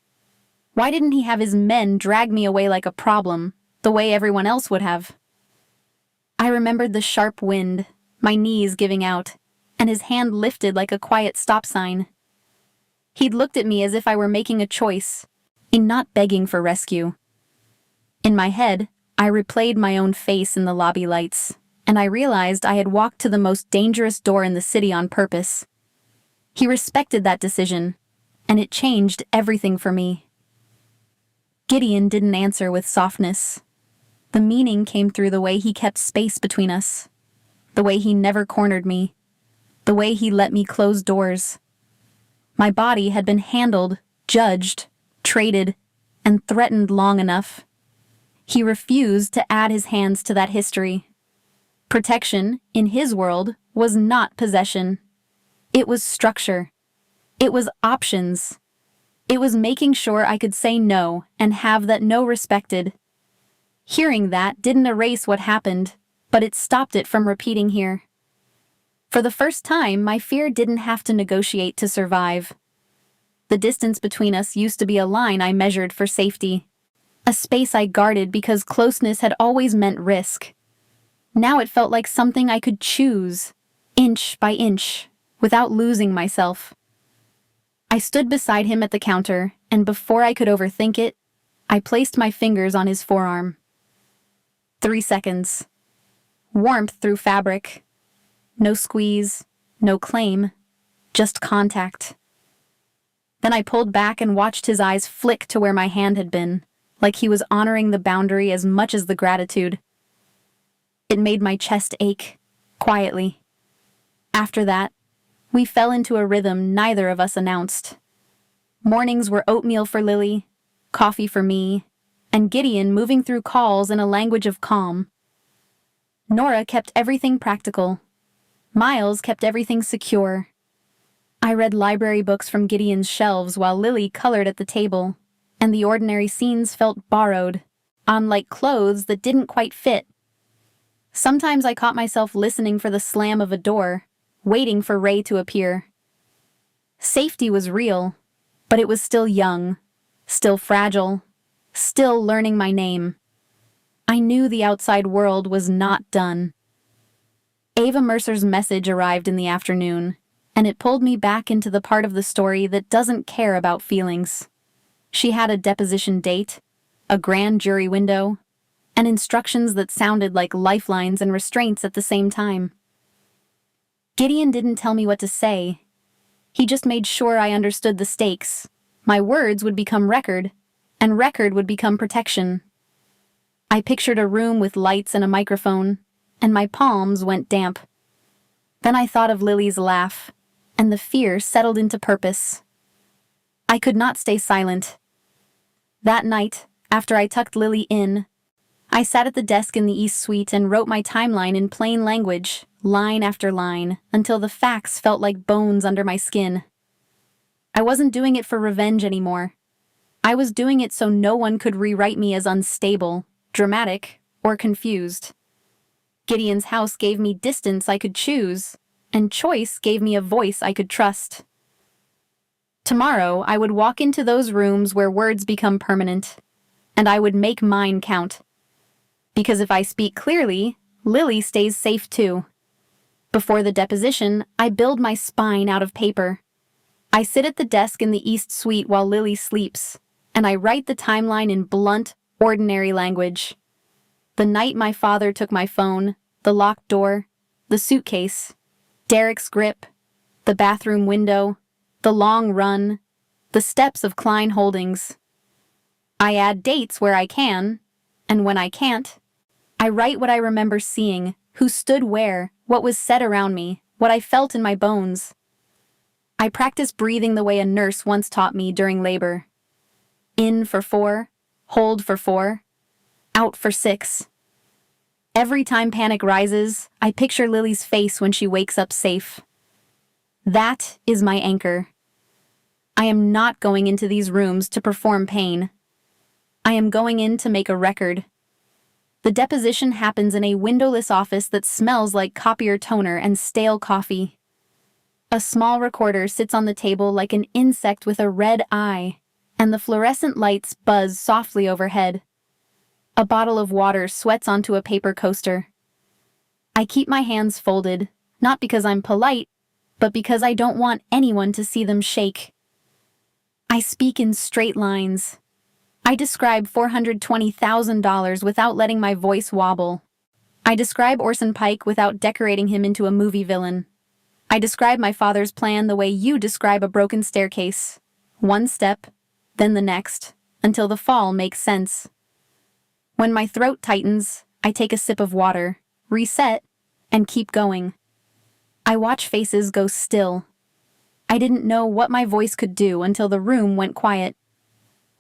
Why didn't he have his men drag me away like a problem, the way everyone else would have? I remembered the sharp wind, my knees giving out, and his hand lifted like a quiet stop sign. He'd looked at me as if I were making a choice, in not begging for rescue. In my head, I replayed my own face in the lobby lights, and I realized I had walked to the most dangerous door in the city on purpose. He respected that decision, and it changed everything for me. Gideon didn't answer with softness. The meaning came through the way he kept space between us, the way he never cornered me, the way he let me close doors. My body had been handled, judged, traded, and threatened long enough. He refused to add his hands to that history. Protection, in his world, was not possession. It was structure. It was options. It was making sure I could say no and have that no respected. Hearing that didn't erase what happened, but it stopped it from repeating here. For the first time, my fear didn't have to negotiate to survive. The distance between us used to be a line I measured for safety, a space I guarded because closeness had always meant risk. Now it felt like something I could choose, inch by inch, without losing myself. I stood beside him at the counter, and before I could overthink it, I placed my fingers on his forearm. 3 seconds. Warmth through fabric. No squeeze, no claim, just contact. Then I pulled back and watched his eyes flick to where my hand had been, like he was honoring the boundary as much as the gratitude. It made my chest ache, quietly. After that, we fell into a rhythm neither of us announced. Mornings were oatmeal for Lily, coffee for me, and Gideon moving through calls in a language of calm. Nora kept everything practical. Miles kept everything secure. I read library books from Gideon's shelves while Lily colored at the table, and the ordinary scenes felt borrowed, on like clothes that didn't quite fit. Sometimes I caught myself listening for the slam of a door, waiting for Ray to appear. Safety was real, but it was still young, still fragile, still learning my name. I knew the outside world was not done. Ava Mercer's message arrived in the afternoon, and it pulled me back into the part of the story that doesn't care about feelings. She had a deposition date, a grand jury window, and instructions that sounded like lifelines and restraints at the same time. Gideon didn't tell me what to say. He just made sure I understood the stakes. My words would become record, and record would become protection. I pictured a room with lights and a microphone, and my palms went damp. Then I thought of Lily's laugh, and the fear settled into purpose. I could not stay silent. That night, after I tucked Lily in, I sat at the desk in the East Suite and wrote my timeline in plain language, line after line, until the facts felt like bones under my skin. I wasn't doing it for revenge anymore. I was doing it so no one could rewrite me as unstable, dramatic, or confused. Gideon's house gave me distance I could choose, and choice gave me a voice I could trust. Tomorrow, I would walk into those rooms where words become permanent, and I would make mine count. Because if I speak clearly, Lily stays safe too. Before the deposition, I build my spine out of paper. I sit at the desk in the East Suite while Lily sleeps, and I write the timeline in blunt, ordinary language. The night my father took my phone, the locked door, the suitcase, Derek's grip, the bathroom window, the long run, the steps of Kline Holdings. I add dates where I can, and when I can't, I write what I remember seeing, who stood where, what was said around me, what I felt in my bones. I practice breathing the way a nurse once taught me during labor. In for 4, hold for 4, out for 6. Every time panic rises, I picture Lily's face when she wakes up safe. That is my anchor. I am not going into these rooms to perform pain. I am going in to make a record. The deposition happens in a windowless office that smells like copier toner and stale coffee. A small recorder sits on the table like an insect with a red eye, and the fluorescent lights buzz softly overhead. A bottle of water sweats onto a paper coaster. I keep my hands folded, not because I'm polite, but because I don't want anyone to see them shake. I speak in straight lines. I describe $420,000 without letting my voice wobble. I describe Orson Pike without decorating him into a movie villain. I describe my father's plan the way you describe a broken staircase. One step, then the next, until the fall makes sense. When my throat tightens, I take a sip of water, reset, and keep going. I watch faces go still. I didn't know what my voice could do until the room went quiet.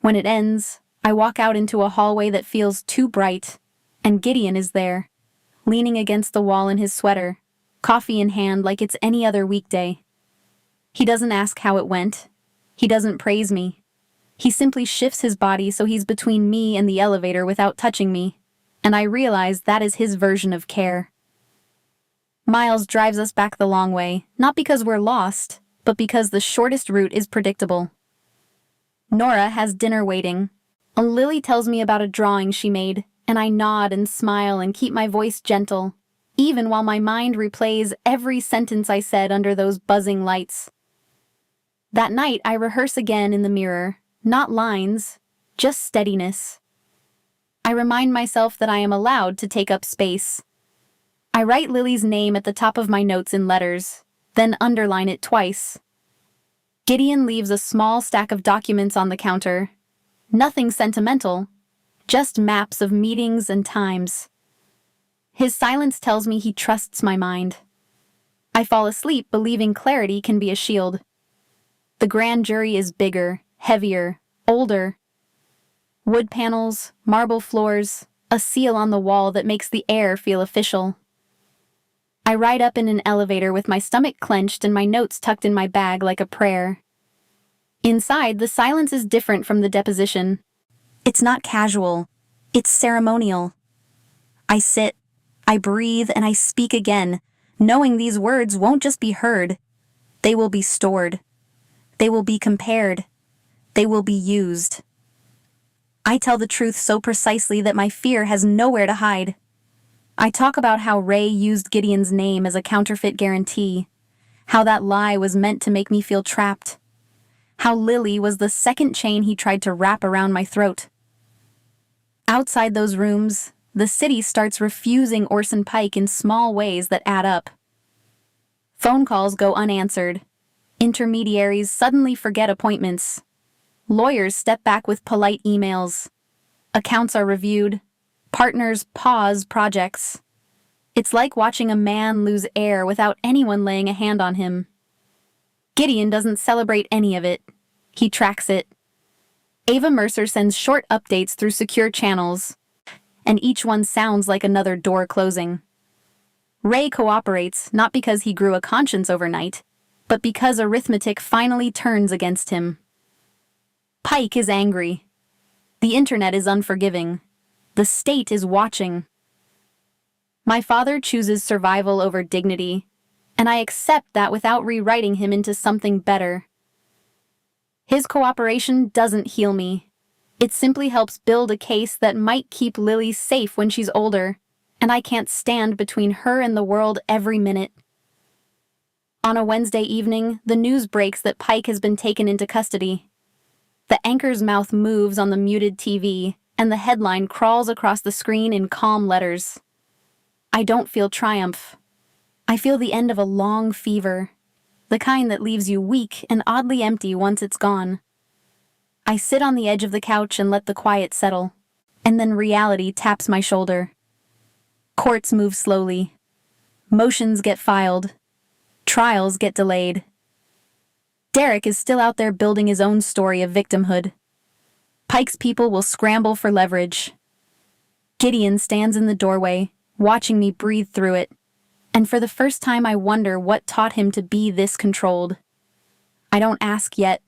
When it ends, I walk out into a hallway that feels too bright, and Gideon is there, leaning against the wall in his sweater, coffee in hand like it's any other weekday. He doesn't ask how it went. He doesn't praise me. He simply shifts his body so he's between me and the elevator without touching me, and I realize that is his version of care. Miles drives us back the long way, not because we're lost, but because the shortest route is predictable. Nora has dinner waiting. Lily tells me about a drawing she made, and I nod and smile and keep my voice gentle, even while my mind replays every sentence I said under those buzzing lights. That night, I rehearse again in the mirror, not lines, just steadiness. I remind myself that I am allowed to take up space. I write Lily's name at the top of my notes in letters, then underline it twice. Gideon leaves a small stack of documents on the counter. Nothing sentimental, just maps of meetings and times. His silence tells me he trusts my mind. I fall asleep believing clarity can be a shield. The grand jury is bigger, heavier, older. Wood panels, marble floors, a seal on the wall that makes the air feel official. I ride up in an elevator with my stomach clenched and my notes tucked in my bag like a prayer. Inside, the silence is different from the deposition. It's not casual. It's ceremonial. I sit, I breathe, and I speak again, knowing these words won't just be heard. They will be stored. They will be compared. They will be used. I tell the truth so precisely that my fear has nowhere to hide. I talk about how Ray used Gideon's name as a counterfeit guarantee, how that lie was meant to make me feel trapped, how Lily was the second chain he tried to wrap around my throat. Outside those rooms, the city starts refusing Orson Pike in small ways that add up. Phone calls go unanswered. Intermediaries suddenly forget appointments. Lawyers step back with polite emails. Accounts are reviewed. Partners pause projects. It's like watching a man lose air without anyone laying a hand on him. Gideon doesn't celebrate any of it. He tracks it. Ava Mercer sends short updates through secure channels, and each one sounds like another door closing. Ray cooperates not because he grew a conscience overnight, but because arithmetic finally turns against him. Pike is angry. The internet is unforgiving. The state is watching. My father chooses survival over dignity, and I accept that without rewriting him into something better. His cooperation doesn't heal me. It simply helps build a case that might keep Lily safe when she's older, and I can't stand between her and the world every minute. On a Wednesday evening, the news breaks that Pike has been taken into custody. The anchor's mouth moves on the muted TV, and the headline crawls across the screen in calm letters. I don't feel triumph. I feel the end of a long fever, the kind that leaves you weak and oddly empty once it's gone. I sit on the edge of the couch and let the quiet settle, and then reality taps my shoulder. Courts move slowly. Motions get filed. Trials get delayed. Derek is still out there building his own story of victimhood. Pike's people will scramble for leverage. Gideon stands in the doorway, watching me breathe through it, and for the first time I wonder what taught him to be this controlled. I don't ask yet.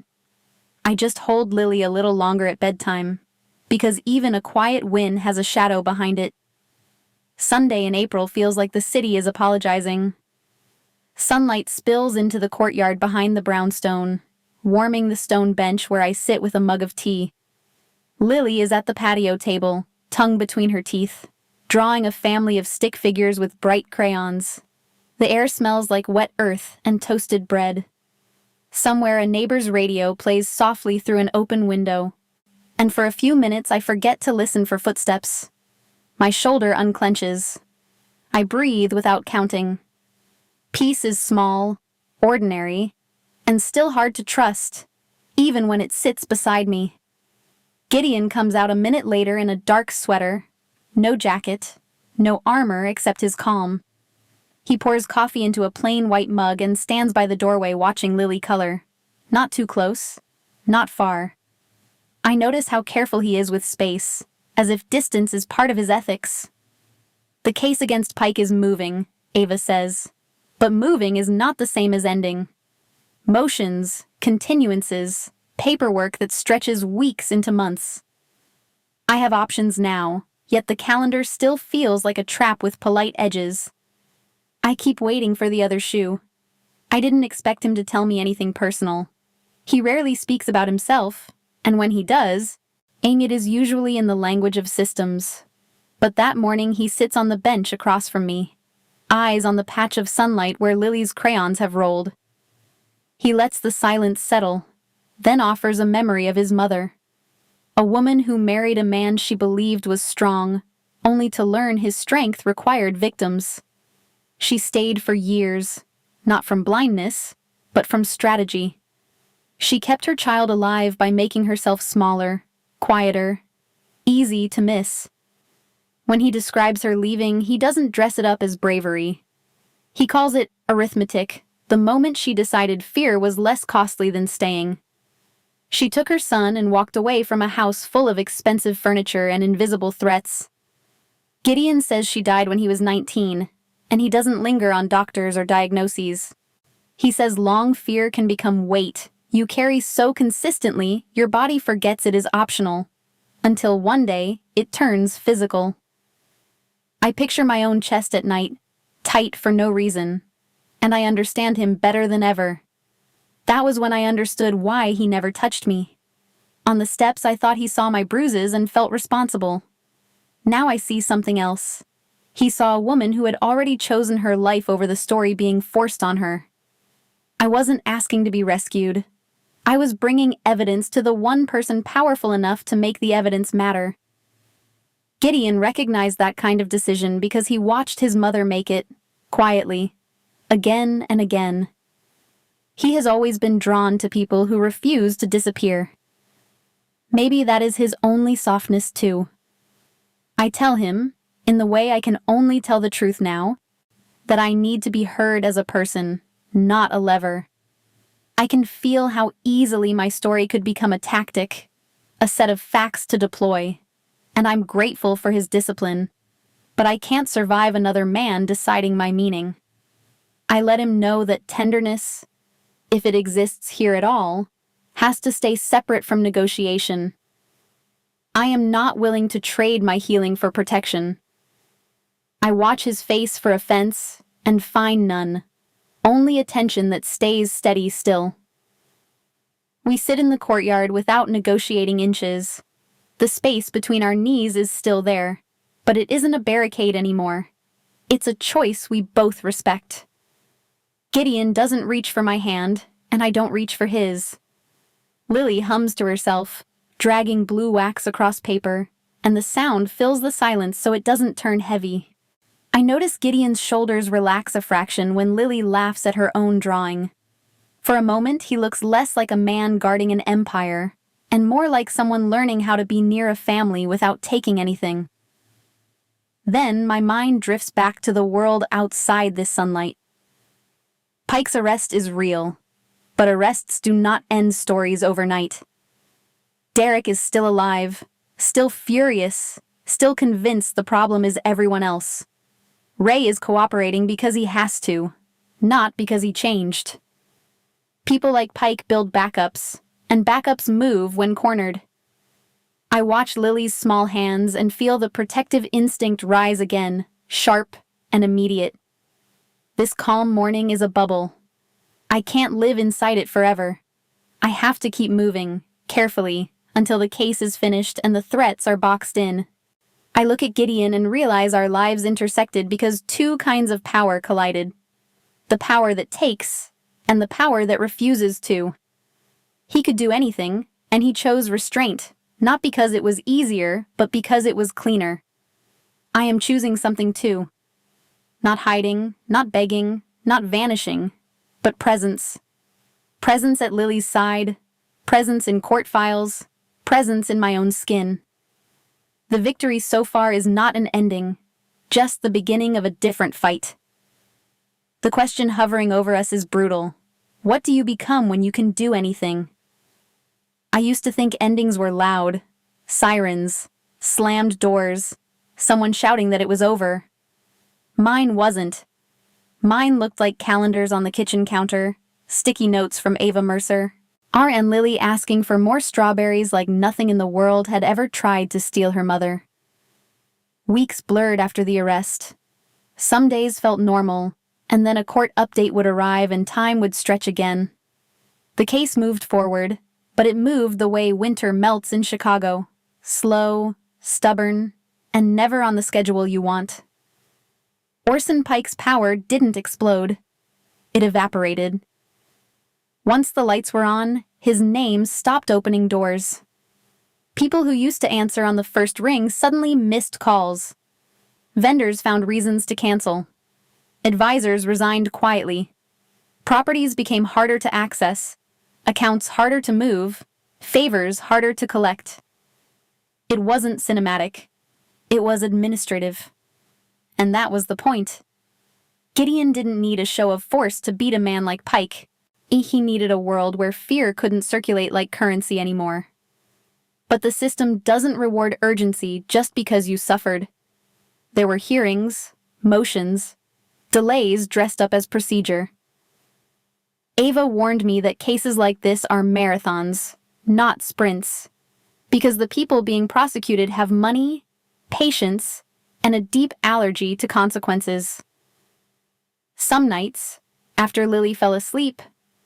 I just hold Lily a little longer at bedtime, because even a quiet win has a shadow behind it. Sunday in April feels like the city is apologizing. Sunlight spills into the courtyard behind the brownstone, warming the stone bench where I sit with a mug of tea. Lily is at the patio table, tongue between her teeth, drawing a family of stick figures with bright crayons. The air smells like wet earth and toasted bread. Somewhere a neighbor's radio plays softly through an open window, and for a few minutes I forget to listen for footsteps. My shoulder unclenches. I breathe without counting. Peace is small, ordinary, and still hard to trust, even when it sits beside me. Gideon comes out a minute later in a dark sweater, no jacket, no armor except his calm. He pours coffee into a plain white mug and stands by the doorway watching Lily color. Not too close, not far. I notice how careful he is with space, as if distance is part of his ethics. The case against Pike is moving, Ava says, but moving is not the same as ending. Motions, continuances, paperwork that stretches weeks into months. I have options now, yet the calendar still feels like a trap with polite edges. I keep waiting for the other shoe. I didn't expect him to tell me anything personal. He rarely speaks about himself, and when he does, it is usually in the language of systems. But that morning he sits on the bench across from me. eyes on the patch of sunlight where Lily's crayons have rolled. He lets the silence settle, then offers a memory of his mother. A woman who married a man she believed was strong, only to learn his strength required victims. She stayed for years, not from blindness, but from strategy. She kept her child alive by making herself smaller, quieter, easy to miss. When he describes her leaving, he doesn't dress it up as bravery. He calls it arithmetic, the moment she decided fear was less costly than staying. She took her son and walked away from a house full of expensive furniture and invisible threats. Gideon says she died when he was 19, and he doesn't linger on doctors or diagnoses. He says long fear can become weight you carry so consistently your body forgets it is optional, until one day it turns physical. I picture my own chest at night, tight for no reason, and I understand him better than ever. That was when I understood why he never touched me. On the steps, I thought he saw my bruises and felt responsible. Now I see something else. He saw a woman who had already chosen her life over the story being forced on her. I wasn't asking to be rescued. I was bringing evidence to the one person powerful enough to make the evidence matter. Gideon recognized that kind of decision because he watched his mother make it, quietly, again and again. He has always been drawn to people who refuse to disappear. Maybe that is his only softness too. I tell him, in the way I can only tell the truth now, that I need to be heard as a person, not a lever. I can feel how easily my story could become a tactic, a set of facts to deploy, and I'm grateful for his discipline, but I can't survive another man deciding my meaning. I let him know that tenderness, if it exists here at all, has to stay separate from negotiation. I am not willing to trade my healing for protection. I watch his face for offense and find none, only attention that stays steady still. We sit in the courtyard without negotiating inches. The space between our knees is still there, but it isn't a barricade anymore. It's a choice we both respect. Gideon doesn't reach for my hand, and I don't reach for his. Lily hums to herself, dragging blue wax across paper, and the sound fills the silence so it doesn't turn heavy. I notice Gideon's shoulders relax a fraction when Lily laughs at her own drawing. For a moment, he looks less like a man guarding an empire, and more like someone learning how to be near a family without taking anything. Then my mind drifts back to the world outside this sunlight. Pike's arrest is real, but arrests do not end stories overnight. Derek is still alive, still furious, still convinced the problem is everyone else. Ray is cooperating because he has to, not because he changed. People like Pike build backups, and backups move when cornered. I watch Lily's small hands and feel the protective instinct rise again, sharp and immediate. This calm morning is a bubble. I can't live inside it forever. I have to keep moving, carefully, until the case is finished and the threats are boxed in. I look at Gideon and realize our lives intersected because two kinds of power collided. The power that takes, and the power that refuses to. He could do anything, and he chose restraint, not because it was easier, but because it was cleaner. I am choosing something too. Not hiding, not begging, not vanishing, but presence. Presence at Lily's side, presence in court files, presence in my own skin. The victory so far is not an ending, just the beginning of a different fight. The question hovering over us is brutal. What do you become when you can do anything? I used to think endings were loud, sirens, slammed doors, someone shouting that it was over. Mine wasn't. Mine looked like calendars on the kitchen counter, sticky notes from Ava Mercer, R and Lily asking for more strawberries like nothing in the world had ever tried to steal her mother. Weeks blurred after the arrest. Some days felt normal, and then a court update would arrive and time would stretch again. The case moved forward, but it moved the way winter melts in Chicago. Slow, stubborn, and never on the schedule you want. Orson Pike's power didn't explode. It evaporated. Once the lights were on, his name stopped opening doors. People who used to answer on the first ring suddenly missed calls. Vendors found reasons to cancel. Advisors resigned quietly. Properties became harder to access, accounts harder to move, favors harder to collect. It wasn't cinematic. It was administrative. And that was the point. Gideon didn't need a show of force to beat a man like Pike. He needed a world where fear couldn't circulate like currency anymore. But the system doesn't reward urgency just because you suffered. There were hearings, motions, delays dressed up as procedure. Ava warned me that cases like this are marathons, not sprints, because the people being prosecuted have money, patience, and a deep allergy to consequences. Some nights, after Lily fell asleep,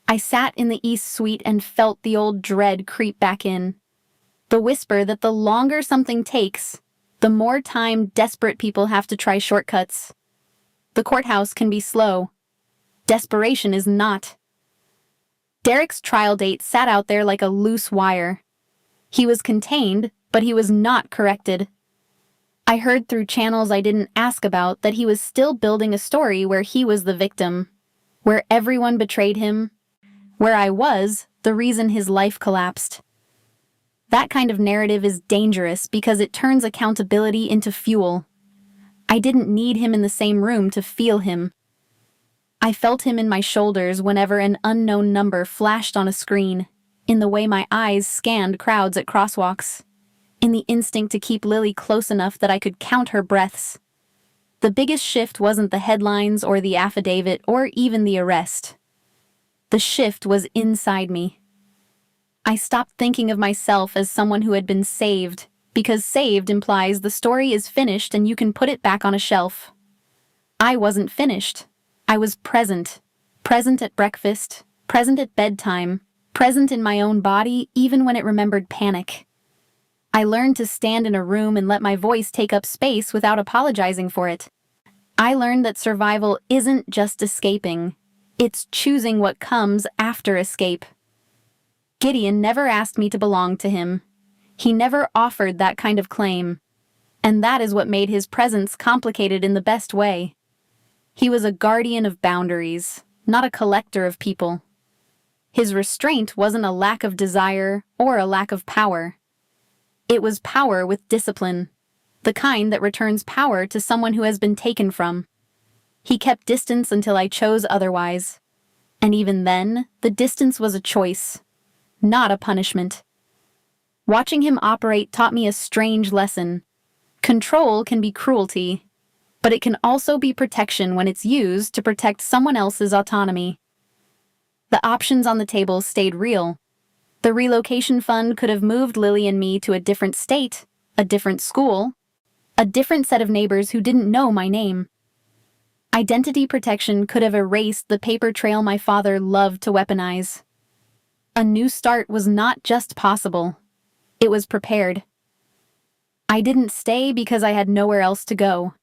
I sat in the East Suite and felt the old dread creep back in. The whisper that the longer something takes, the more time desperate people have to try shortcuts. The courthouse can be slow. Desperation is not. Derek's trial date sat out there like a loose wire. He was contained, but he was not corrected. I heard through channels I didn't ask about that he was still building a story where he was the victim, where everyone betrayed him, where I was the reason his life collapsed. That kind of narrative is dangerous because it turns accountability into fuel. I didn't need him in the same room to feel him. I felt him in my shoulders whenever an unknown number flashed on a screen, in the way my eyes scanned crowds at crosswalks, in the instinct to keep Lily close enough that I could count her breaths. The biggest shift wasn't the headlines or the affidavit or even the arrest. The shift was inside me. I stopped thinking of myself as someone who had been saved, because saved implies the story is finished and you can put it back on a shelf. I wasn't finished. I was present. Present at breakfast, present at bedtime, present in my own body even when it remembered panic. I learned to stand in a room and let my voice take up space without apologizing for it. I learned that survival isn't just escaping. It's choosing what comes after escape. Gideon never asked me to belong to him. He never offered that kind of claim. And that is what made his presence complicated in the best way. He was a guardian of boundaries, not a collector of people. His restraint wasn't a lack of desire or a lack of power. It was power with discipline, the kind that returns power to someone who has been taken from. He kept distance until I chose otherwise. And even then, the distance was a choice, not a punishment. Watching him operate taught me a strange lesson. Control can be cruelty, but it can also be protection when it's used to protect someone else's autonomy. The options on the table stayed real. The relocation fund could have moved Lily and me to a different state, a different school, a different set of neighbors who didn't know my name. Identity protection could have erased the paper trail my father loved to weaponize. A new start was not just possible. It was prepared. I didn't stay because I had nowhere else to go.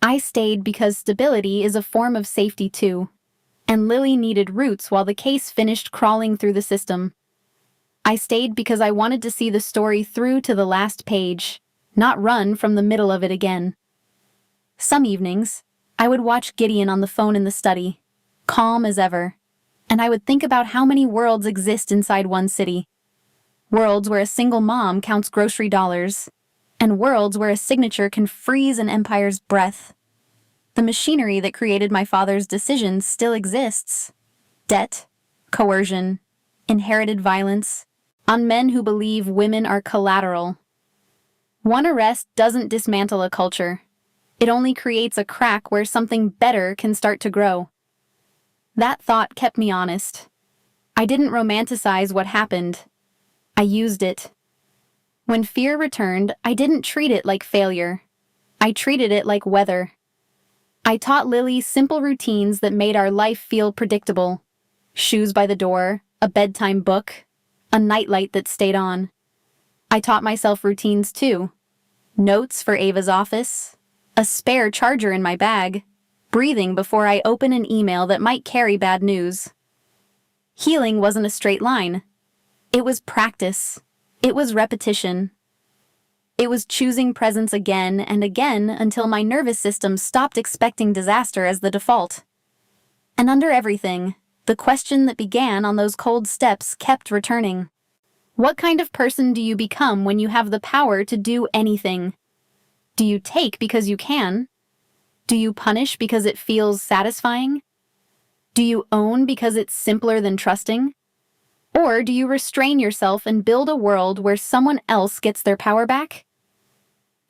I stayed because stability is a form of safety too, and Lily needed roots while the case finished crawling through the system. I stayed because I wanted to see the story through to the last page, not run from the middle of it again. Some evenings, I would watch Gideon on the phone in the study, calm as ever, and I would think about how many worlds exist inside one city. Worlds where a single mom counts grocery dollars, and worlds where a signature can freeze an empire's breath. The machinery that created my father's decisions still exists. Debt, coercion, inherited violence, on men who believe women are collateral. One arrest doesn't dismantle a culture. It only creates a crack where something better can start to grow. That thought kept me honest. I didn't romanticize what happened. I used it. When fear returned, I didn't treat it like failure. I treated it like weather. I taught Lily simple routines that made our life feel predictable. Shoes by the door, a bedtime book, a nightlight that stayed on. I taught myself routines too. Notes for Ava's office, a spare charger in my bag, breathing before I open an email that might carry bad news. Healing wasn't a straight line. It was practice. It was repetition. It was choosing presence again and again until my nervous system stopped expecting disaster as the default. And under everything, the question that began on those cold steps kept returning. What kind of person do you become when you have the power to do anything? Do you take because you can? Do you punish because it feels satisfying? Do you own because it's simpler than trusting? Or do you restrain yourself and build a world where someone else gets their power back?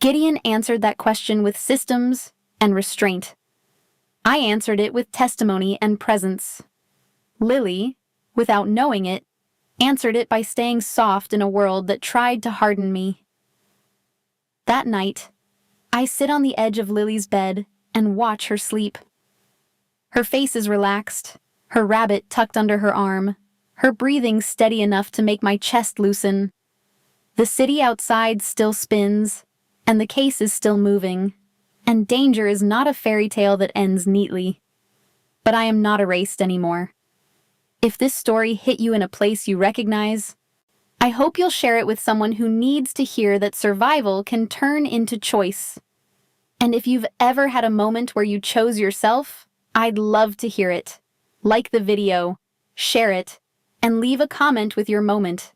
Gideon answered that question with systems and restraint. I answered it with testimony and presence. Lily, without knowing it, answered it by staying soft in a world that tried to harden me. That night, I sit on the edge of Lily's bed and watch her sleep. Her face is relaxed, her rabbit tucked under her arm, her breathing steady enough to make my chest loosen. The city outside still spins, and the case is still moving, and danger is not a fairy tale that ends neatly. But I am not erased anymore. If this story hit you in a place you recognize, I hope you'll share it with someone who needs to hear that survival can turn into choice. And if you've ever had a moment where you chose yourself, I'd love to hear it. Like the video, share it, and leave a comment with your moment.